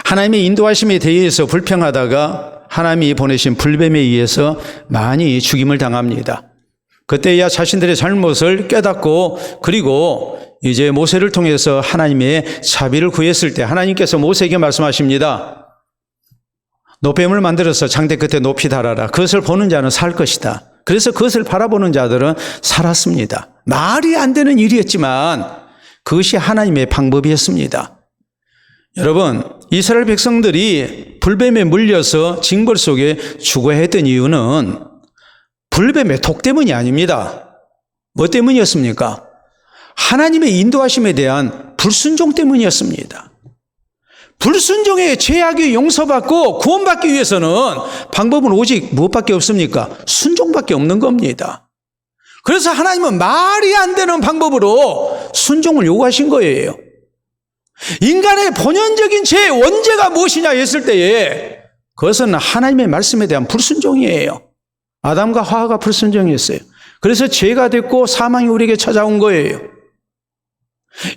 하나님의 인도하심에 대해서 불평하다가 하나님이 보내신 불뱀에 의해서 많이 죽임을 당합니다. 그때야 자신들의 잘못을 깨닫고, 그리고 이제 모세를 통해서 하나님의 자비를 구했을 때 하나님께서 모세에게 말씀하십니다. 노뱀을 만들어서 장대 끝에 높이 달아라. 그것을 보는 자는 살 것이다. 그래서 그것을 바라보는 자들은 살았습니다. 말이 안 되는 일이었지만 그것이 하나님의 방법이었습니다. 여러분, 이스라엘 백성들이 불뱀에 물려서 징벌 속에 죽어야 했던 이유는 불뱀의 독 때문이 아닙니다. 뭐 때문이었습니까? 하나님의 인도하심에 대한 불순종 때문이었습니다. 불순종의 죄악이 용서받고 구원받기 위해서는 방법은 오직 무엇밖에 없습니까? 순종밖에 없는 겁니다. 그래서 하나님은 말이 안 되는 방법으로 순종을 요구하신 거예요. 인간의 본연적인 죄의 원죄가 무엇이냐 했을 때에 그것은 하나님의 말씀에 대한 불순종이에요. 아담과 하와가 불순종했어요. 그래서 죄가 됐고 사망이 우리에게 찾아온 거예요.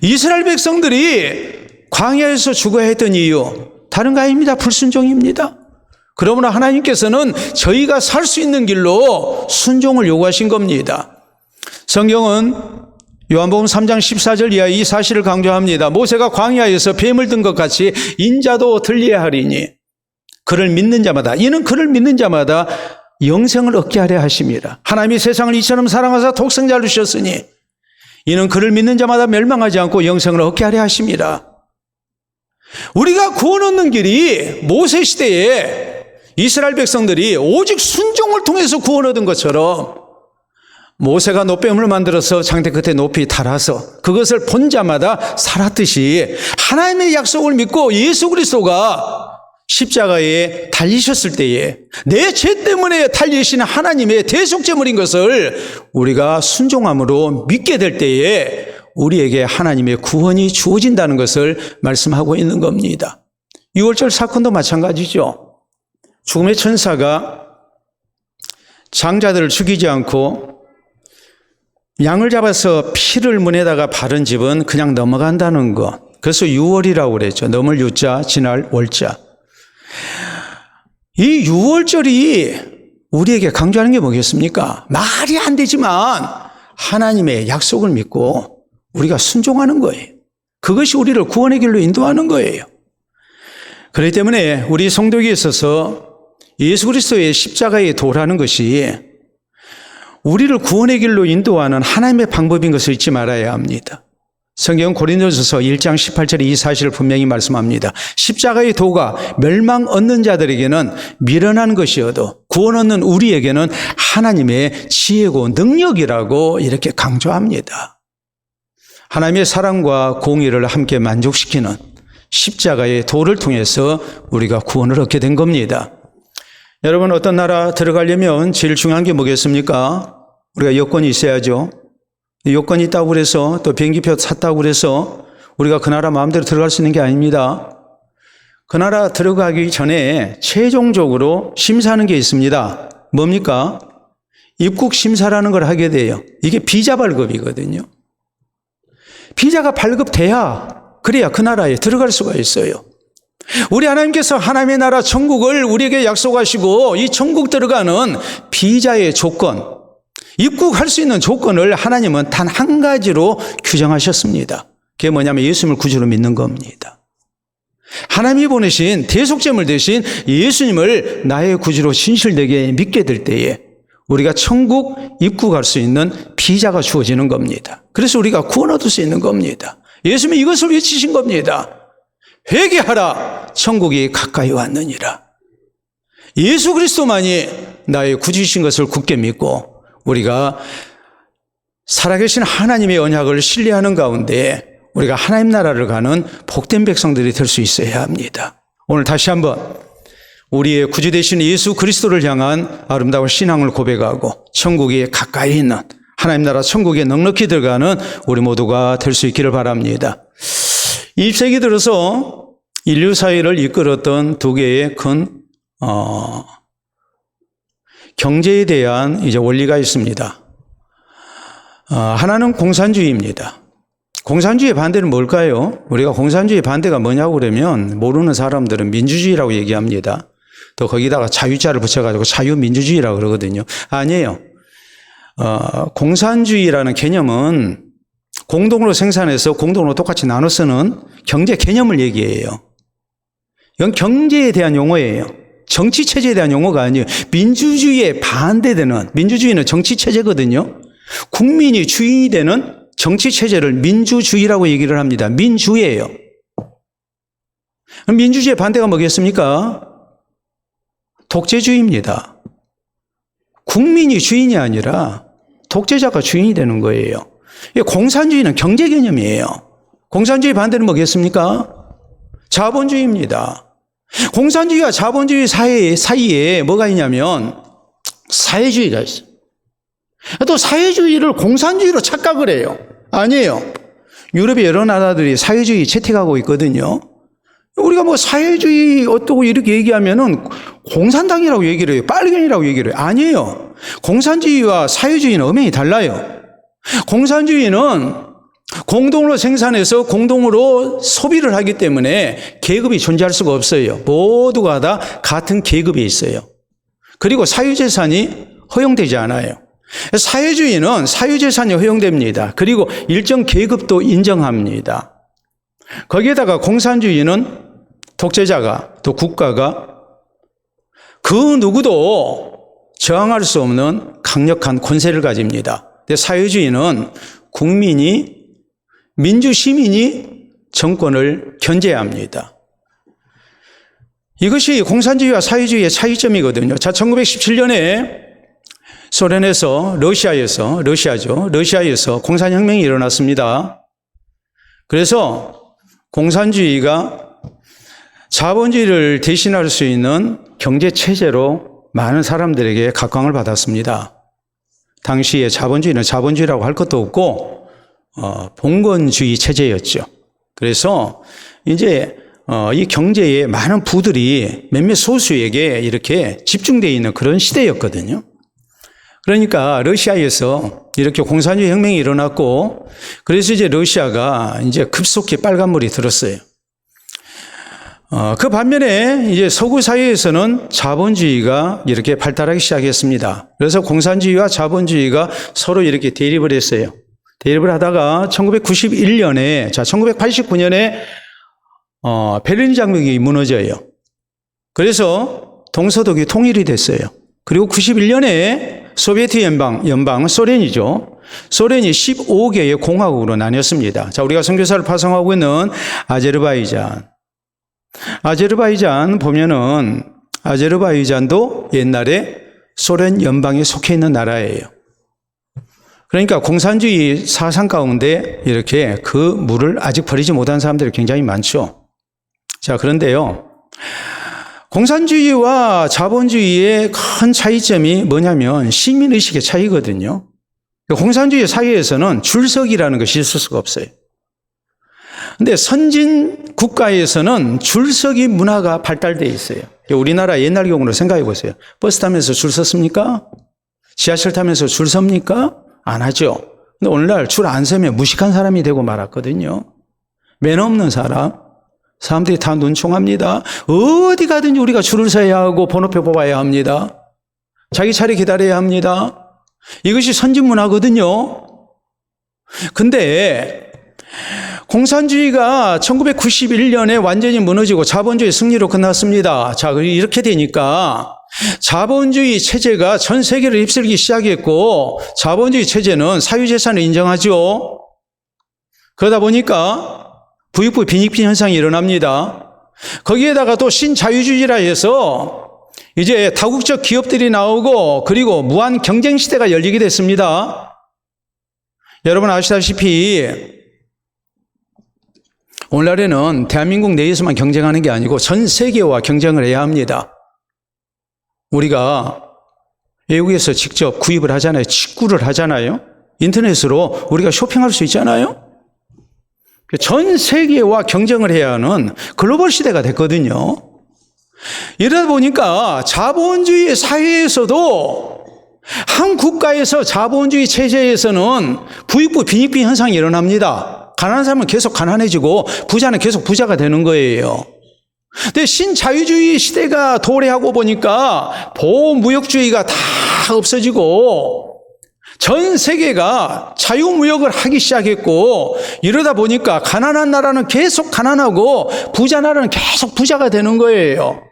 이스라엘 백성들이 광야에서 죽어야 했던 이유, 다른 거 아닙니다. 불순종입니다. 그러므로 하나님께서는 저희가 살 수 있는 길로 순종을 요구하신 겁니다. 성경은 요한복음 3장 14절 이하 이 사실을 강조합니다. 모세가 광야에서 뱀을 든 것 같이 인자도 들려야 하리니 그를 믿는 자마다, 이는 그를 믿는 자마다 영생을 얻게 하려 하심이라. 하나님이 세상을 이처럼 사랑하사 독생자를 주셨으니 이는 그를 믿는 자마다 멸망하지 않고 영생을 얻게 하려 하심이라. 우리가 구원 얻는 길이 모세 시대에 이스라엘 백성들이 오직 순종을 통해서 구원 얻은 것처럼 모세가 노뱀을 만들어서 장대 끝에 높이 달아서 그것을 본 자마다 살았듯이 하나님의 약속을 믿고 예수 그리스도가 십자가에 달리셨을 때에 내 죄 때문에 달리신 하나님의 대속제물인 것을 우리가 순종함으로 믿게 될 때에 우리에게 하나님의 구원이 주어진다는 것을 말씀하고 있는 겁니다. 유월절 사건도 마찬가지죠. 죽음의 천사가 장자들을 죽이지 않고 양을 잡아서 피를 문에다가 바른 집은 그냥 넘어간다는 것. 그래서 유월이라고 그랬죠. 넘을 유자, 지날 월자. 이 유월절이 우리에게 강조하는 게 뭐겠습니까? 말이 안 되지만 하나님의 약속을 믿고 우리가 순종하는 거예요. 그것이 우리를 구원의 길로 인도하는 거예요. 그렇기 때문에 우리 성도에게 있어서 예수 그리스도의 십자가의 도라는 것이 우리를 구원의 길로 인도하는 하나님의 방법인 것을 잊지 말아야 합니다. 성경 고린도전서 1장 18절에 이 사실을 분명히 말씀합니다. 십자가의 도가 멸망 얻는 자들에게는 미련한 것이어도 구원 얻는 우리에게는 하나님의 지혜고 능력이라고 이렇게 강조합니다. 하나님의 사랑과 공의를 함께 만족시키는 십자가의 도를 통해서 우리가 구원을 얻게 된 겁니다. 여러분, 어떤 나라 들어가려면 제일 중요한 게 뭐겠습니까? 우리가 여권이 있어야죠. 여권이 있다고 그래서 또 비행기표 샀다고 그래서 우리가 그 나라 마음대로 들어갈 수 있는 게 아닙니다. 그 나라 들어가기 전에 최종적으로 심사하는 게 있습니다. 뭡니까? 입국 심사라는 걸 하게 돼요. 이게 비자 발급이거든요. 비자가 발급돼야, 그래야 그 나라에 들어갈 수가 있어요. 우리 하나님께서 하나님의 나라 천국을 우리에게 약속하시고 이 천국 들어가는 비자의 조건, 입국할 수 있는 조건을 하나님은 단 한 가지로 규정하셨습니다. 그게 뭐냐면 예수님을 구주로 믿는 겁니다. 하나님이 보내신 대속제물 대신 예수님을 나의 구주로 진실되게 믿게 될 때에 우리가 천국 입국할 수 있는 비자가 주어지는 겁니다. 그래서 우리가 구원 얻을 수 있는 겁니다. 예수님이 이것을 외치신 겁니다. 회개하라, 천국이 가까이 왔느니라. 예수 그리스도만이 나의 구주이신 것을 굳게 믿고 우리가 살아계신 하나님의 언약을 신뢰하는 가운데 우리가 하나님 나라를 가는 복된 백성들이 될 수 있어야 합니다. 오늘 다시 한번 우리의 구주 되신 예수 그리스도를 향한 아름다운 신앙을 고백하고 천국에 가까이 있는 하나님 나라 천국에 넉넉히 들어가는 우리 모두가 될 수 있기를 바랍니다. 20세기 들어서 인류 사회를 이끌었던 두 개의 큰 경제에 대한 이제 원리가 있습니다. 하나는 공산주의입니다. 공산주의 반대는 뭘까요? 우리가 공산주의 반대가 뭐냐고 그러면 모르는 사람들은 민주주의라고 얘기합니다. 또 거기다가 자유자를 붙여가지고 자유민주주의라고 그러거든요. 아니에요. 공산주의라는 개념은 공동으로 생산해서 공동으로 똑같이 나눠 쓰는 경제 개념을 얘기해요. 이건 경제에 대한 용어예요. 정치체제에 대한 용어가 아니에요. 민주주의에 반대되는, 민주주의는 정치체제거든요. 국민이 주인이 되는 정치체제를 민주주의라고 얘기를 합니다. 민주예요. 민주주의의 반대가 뭐겠습니까? 독재주의입니다. 국민이 주인이 아니라 독재자가 주인이 되는 거예요. 공산주의는 경제 개념이에요. 공산주의 반대는 뭐겠습니까? 자본주의입니다. 공산주의와 자본주의 사이에 뭐가 있냐면 사회주의가 있어요. 또 사회주의를 공산주의로 착각을 해요. 아니에요. 유럽의 여러 나라들이 사회주의 채택하고 있거든요. 우리가 뭐 사회주의 어떠고 이렇게 얘기하면은 공산당이라고 얘기를 해요. 빨갱이라고 얘기를 해요. 아니에요. 공산주의와 사회주의는 엄연히 달라요. 공산주의는 공동으로 생산해서 공동으로 소비를 하기 때문에 계급이 존재할 수가 없어요. 모두가 다 같은 계급에 있어요. 그리고 사유재산이 허용되지 않아요. 사회주의는 사유재산이 허용됩니다. 그리고 일정 계급도 인정합니다. 거기에다가 공산주의는 독재자가 또 국가가 그 누구도 저항할 수 없는 강력한 권세를 가집니다. 근데 사회주의는 국민이 민주 시민이 정권을 견제해야 합니다. 이것이 공산주의와 사회주의의 차이점이거든요. 자, 1917년에 소련에서 러시아에서 공산혁명이 일어났습니다. 그래서 공산주의가 자본주의를 대신할 수 있는 경제체제로 많은 사람들에게 각광을 받았습니다. 당시에 자본주의는 자본주의라고 할 것도 없고 봉건주의 체제였죠. 그래서 이제 이 경제에 많은 부들이 몇몇 소수에게 이렇게 집중되어 있는 그런 시대였거든요. 그러니까 러시아에서 이렇게 공산주의 혁명이 일어났고, 그래서 이제 러시아가 이제 급속히 빨간물이 들었어요. 그 반면에 이제 서구 사회에서는 자본주의가 이렇게 발달하기 시작했습니다. 그래서 공산주의와 자본주의가 서로 이렇게 대립을 했어요. 대립을 하다가 1991년에, 1989년에 베를린 장벽이 무너져요. 그래서 동서독이 통일이 됐어요. 그리고 91년에 소비에트 연방 소련이죠. 소련이 15개의 공화국으로 나뉘었습니다. 자, 우리가 선교사를 파송하고 있는 아제르바이잔 보면은 아제르바이잔도 옛날에 소련 연방에 속해 있는 나라예요. 그러니까 공산주의 사상 가운데 이렇게 그 물을 아직 버리지 못한 사람들이 굉장히 많죠. 자, 그런데요. 공산주의와 자본주의의 큰 차이점이 뭐냐면 시민의식의 차이거든요. 공산주의 사회에서는 줄서기라는 것이 있을 수가 없어요. 근데 선진 국가에서는 줄서기 문화가 발달되어 있어요. 우리나라 옛날 경우로 생각해 보세요. 버스 타면서 줄 섰습니까? 지하철 타면서 줄 섭니까? 안 하죠. 근데 오늘날 줄 안 서면 무식한 사람이 되고 말았거든요. 매너 없는 사람들이 다 눈총합니다. 어디 가든지 우리가 줄을 서야 하고 번호표 뽑아야 합니다. 자기 차례 기다려야 합니다. 이것이 선진 문화거든요. 근데 공산주의가 1991년에 완전히 무너지고 자본주의 승리로 끝났습니다. 자, 이렇게 되니까 자본주의 체제가 전 세계를 휩쓸기 시작했고, 자본주의 체제는 사유재산을 인정하죠. 그러다 보니까 부익부 빈익빈 현상이 일어납니다. 거기에다가 또 신자유주의라 해서 이제 다국적 기업들이 나오고, 그리고 무한 경쟁 시대가 열리게 됐습니다. 여러분 아시다시피 오늘날에는 대한민국 내에서만 경쟁하는 게 아니고 전 세계와 경쟁을 해야 합니다. 우리가 외국에서 직접 구입을 하잖아요. 직구를 하잖아요. 인터넷으로 우리가 쇼핑할 수 있잖아요. 전 세계와 경쟁을 해야 하는 글로벌 시대가 됐거든요. 이러다 보니까 자본주의 사회에서도 한 국가에서 자본주의 체제에서는 부익부 빈익빈 현상이 일어납니다. 가난한 사람은 계속 가난해지고 부자는 계속 부자가 되는 거예요. 근데 신자유주의 시대가 도래하고 보니까 보호무역주의가 다 없어지고 전 세계가 자유무역을 하기 시작했고 이러다 보니까 가난한 나라는 계속 가난하고 부자 나라는 계속 부자가 되는 거예요.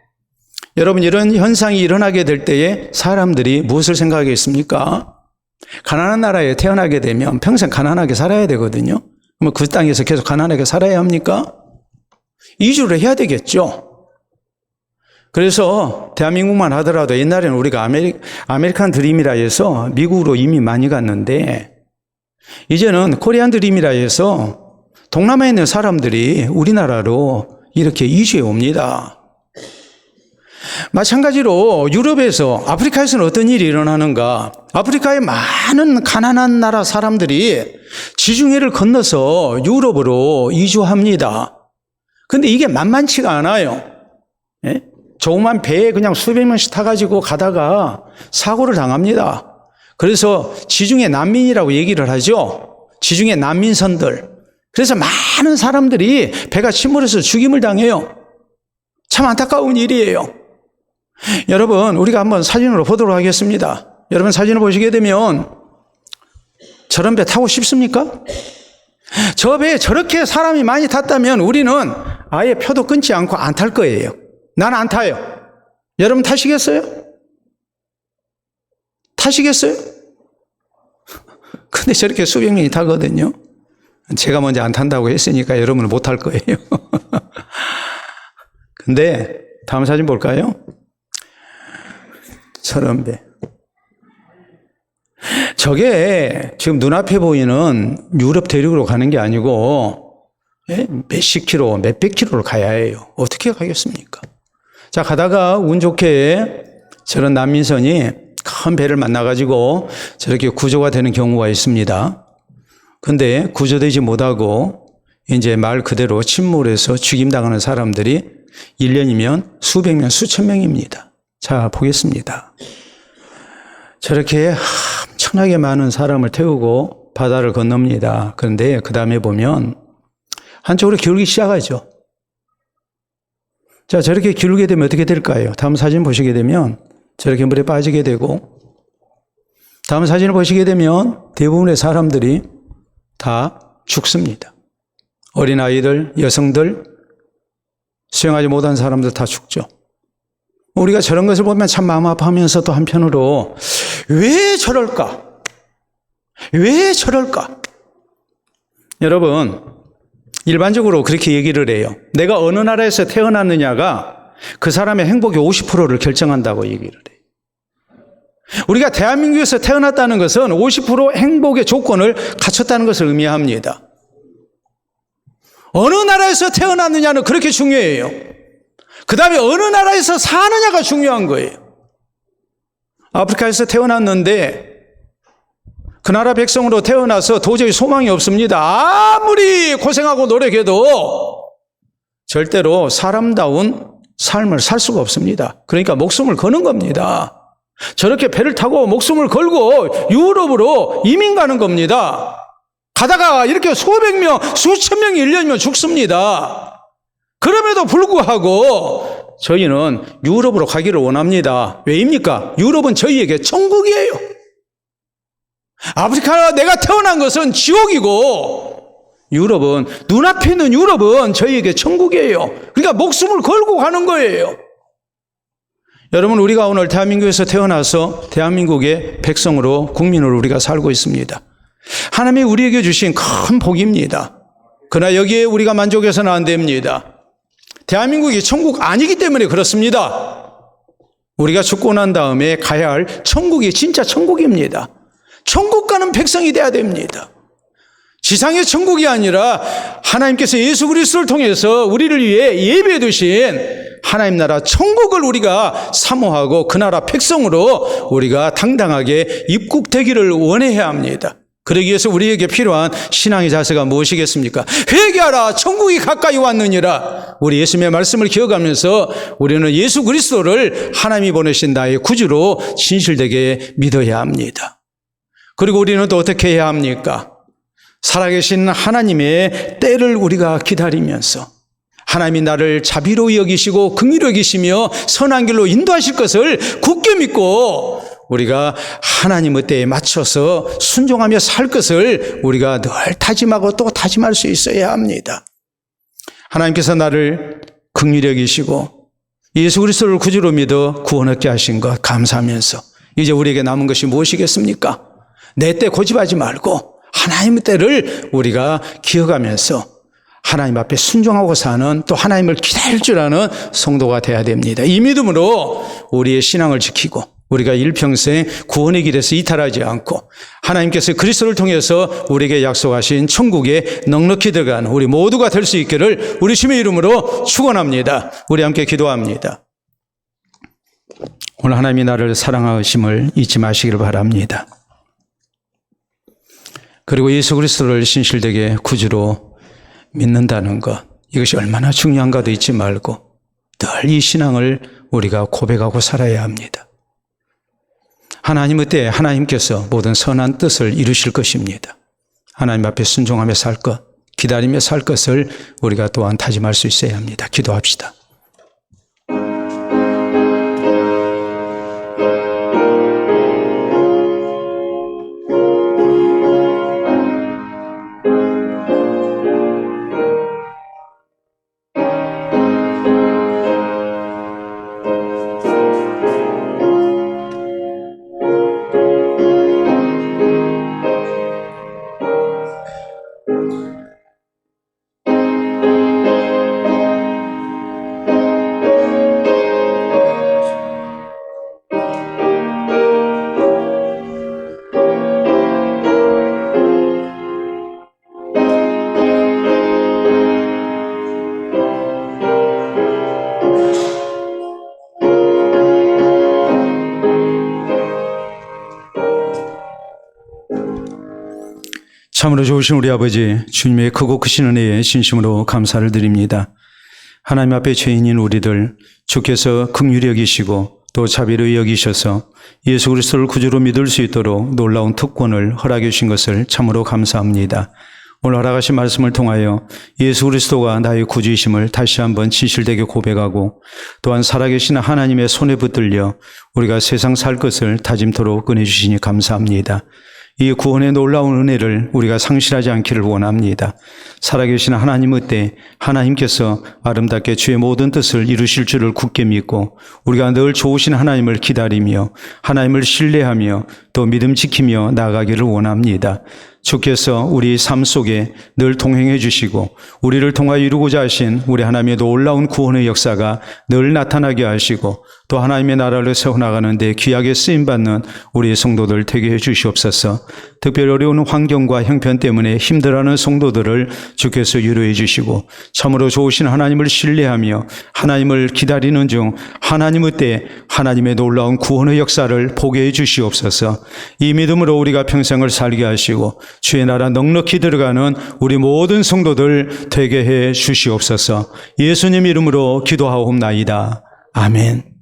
여러분 이런 현상이 일어나게 될 때에 사람들이 무엇을 생각하겠습니까? 가난한 나라에 태어나게 되면 평생 가난하게 살아야 되거든요. 그럼 그 땅에서 계속 가난하게 살아야 합니까? 이주를 해야 되겠죠. 그래서 대한민국만 하더라도 옛날에는 우리가 아메리칸 드림이라 해서 미국으로 이민 많이 갔는데 이제는 코리안 드림이라 해서 동남아에 있는 사람들이 우리나라로 이렇게 이주해 옵니다. 마찬가지로 유럽에서 아프리카에서는 어떤 일이 일어나는가? 아프리카의 많은 가난한 나라 사람들이 지중해를 건너서 유럽으로 이주합니다. 근데 이게 만만치가 않아요. 예? 조그만 배에 그냥 수백 명씩 타가지고 가다가 사고를 당합니다. 그래서 지중해 난민이라고 얘기를 하죠. 지중해 난민선들. 그래서 많은 사람들이 배가 침몰해서 죽임을 당해요. 참 안타까운 일이에요. 여러분 우리가 한번 사진으로 보도록 하겠습니다. 여러분 사진을 보시게 되면 저런 배 타고 싶습니까? 저 배에 저렇게 사람이 많이 탔다면 우리는 아예 표도 끊지 않고 안 탈 거예요. 나는 안 타요. 여러분 타시겠어요? 타시겠어요? 근데 저렇게 수백 명이 타거든요. 제가 먼저 안 탄다고 했으니까 여러분은 못 탈 거예요. 근데 다음 사진 볼까요? 저런 배. 저게 지금 눈앞에 보이는 유럽 대륙으로 가는 게 아니고 몇십 킬로, 몇백 킬로를 가야 해요. 어떻게 가겠습니까? 자, 가다가 운 좋게 저런 난민선이 큰 배를 만나가지고 저렇게 구조가 되는 경우가 있습니다. 근데 구조되지 못하고 이제 말 그대로 침몰해서 죽임당하는 사람들이 1년이면 수백 명, 수천 명입니다. 자, 보겠습니다. 저렇게 엄청나게 많은 사람을 태우고 바다를 건넙니다. 그런데 그 다음에 보면 한쪽으로 기울기 시작하죠. 자, 저렇게 기울게 되면 어떻게 될까요? 다음 사진 보시게 되면 저렇게 물에 빠지게 되고 다음 사진을 보시게 되면 대부분의 사람들이 다 죽습니다. 어린아이들, 여성들, 수영하지 못한 사람들 다 죽죠. 우리가 저런 것을 보면 참 마음 아파하면서도 한편으로 왜 저럴까? 왜 저럴까? 여러분, 일반적으로 그렇게 얘기를 해요. 내가 어느 나라에서 태어났느냐가 그 사람의 행복의 50%를 결정한다고 얘기를 해요. 우리가 대한민국에서 태어났다는 것은 50% 행복의 조건을 갖췄다는 것을 의미합니다. 어느 나라에서 태어났느냐는 그렇게 중요해요. 그 다음에 어느 나라에서 사느냐가 중요한 거예요. 아프리카에서 태어났는데 그 나라 백성으로 태어나서 도저히 소망이 없습니다. 아무리 고생하고 노력해도 절대로 사람다운 삶을 살 수가 없습니다. 그러니까 목숨을 거는 겁니다. 저렇게 배를 타고 목숨을 걸고 유럽으로 이민 가는 겁니다. 가다가 이렇게 수백 명, 수천 명이 1년이면 죽습니다. 그럼에도 불구하고 저희는 유럽으로 가기를 원합니다. 왜입니까? 유럽은 저희에게 천국이에요. 아프리카 내가 태어난 것은 지옥이고 유럽은 눈앞에 있는 유럽은 저희에게 천국이에요. 그러니까 목숨을 걸고 가는 거예요. 여러분 우리가 오늘 대한민국에서 태어나서 대한민국의 백성으로 국민으로 우리가 살고 있습니다. 하나님이 우리에게 주신 큰 복입니다. 그러나 여기에 우리가 만족해서는 안 됩니다. 대한민국이 천국 아니기 때문에 그렇습니다. 우리가 죽고 난 다음에 가야 할 천국이 진짜 천국입니다. 천국 가는 백성이 돼야 됩니다. 지상의 천국이 아니라 하나님께서 예수 그리스도를 통해서 우리를 위해 예배해 두신 하나님 나라 천국을 우리가 사모하고 그 나라 백성으로 우리가 당당하게 입국되기를 원해야 합니다. 그러기 위해서 우리에게 필요한 신앙의 자세가 무엇이겠습니까? 회개하라, 천국이 가까이 왔느니라. 우리 예수님의 말씀을 기억하면서 우리는 예수 그리스도를 하나님이 보내신 나의 구주로 진실되게 믿어야 합니다. 그리고 우리는 또 어떻게 해야 합니까? 살아계신 하나님의 때를 우리가 기다리면서 하나님이 나를 자비로이 여기시고 긍휼히 여기시며 선한 길로 인도하실 것을 굳게 믿고 우리가 하나님의 때에 맞춰서 순종하며 살 것을 우리가 늘 다짐하고 또 다짐할 수 있어야 합니다. 하나님께서 나를 긍휼히 여기시고 예수 그리스도를 구주로 믿어 구원 얻게 하신 것 감사하면서 이제 우리에게 남은 것이 무엇이겠습니까? 내 때 고집하지 말고 하나님의 때를 우리가 기억하면서 하나님 앞에 순종하고 사는 또 하나님을 기다릴 줄 아는 성도가 되어야 됩니다. 이 믿음으로 우리의 신앙을 지키고 우리가 일평생 구원의 길에서 이탈하지 않고 하나님께서 그리스도를 통해서 우리에게 약속하신 천국에 넉넉히 들어가는 우리 모두가 될 수 있기를 우리 주님의 이름으로 축원합니다. 우리 함께 기도합니다. 오늘 하나님이 나를 사랑하심을 잊지 마시기를 바랍니다. 그리고 예수 그리스도를 신실되게 구주로 믿는다는 것, 이것이 얼마나 중요한가도 잊지 말고 늘 이 신앙을 우리가 고백하고 살아야 합니다. 하나님의 때에 하나님께서 모든 선한 뜻을 이루실 것입니다. 하나님 앞에 순종하며 살 것, 기다리며 살 것을 우리가 또한 다짐할 수 있어야 합니다. 기도합시다. 참으로 좋으신 우리 아버지, 주님의 크고 크신 은혜에 진심으로 감사를 드립니다. 하나님 앞에 죄인인 우리들 주께서 긍휼히 여기시고 또 자비로이 여기셔서 예수 그리스도를 구주로 믿을 수 있도록 놀라운 특권을 허락해 주신 것을 참으로 감사합니다. 오늘 허락하신 말씀을 통하여 예수 그리스도가 나의 구주이심을 다시 한번 진실되게 고백하고 또한 살아계신 하나님의 손에 붙들려 우리가 세상 살 것을 다짐토록 꺼내주시니 감사합니다. 이 구원의 놀라운 은혜를 우리가 상실하지 않기를 원합니다. 살아계신 하나님의 때 하나님께서 아름답게 주의 모든 뜻을 이루실 줄을 굳게 믿고 우리가 늘 좋으신 하나님을 기다리며 하나님을 신뢰하며 또 믿음 지키며 나아가기를 원합니다. 주께서 우리 삶 속에 늘 동행해 주시고 우리를 통하여 이루고자 하신 우리 하나님의 놀라운 구원의 역사가 늘 나타나게 하시고 또 하나님의 나라를 세워나가는 데 귀하게 쓰임받는 우리 성도들 되게 해 주시옵소서. 특별히 어려운 환경과 형편 때문에 힘들어하는 성도들을 주께서 위로해 주시고 참으로 좋으신 하나님을 신뢰하며 하나님을 기다리는 중 하나님의 때 하나님의 놀라운 구원의 역사를 보게 해 주시옵소서. 이 믿음으로 우리가 평생을 살게 하시고 주의 나라 넉넉히 들어가는 우리 모든 성도들 되게 해 주시옵소서. 예수님 이름으로 기도하옵나이다. 아멘.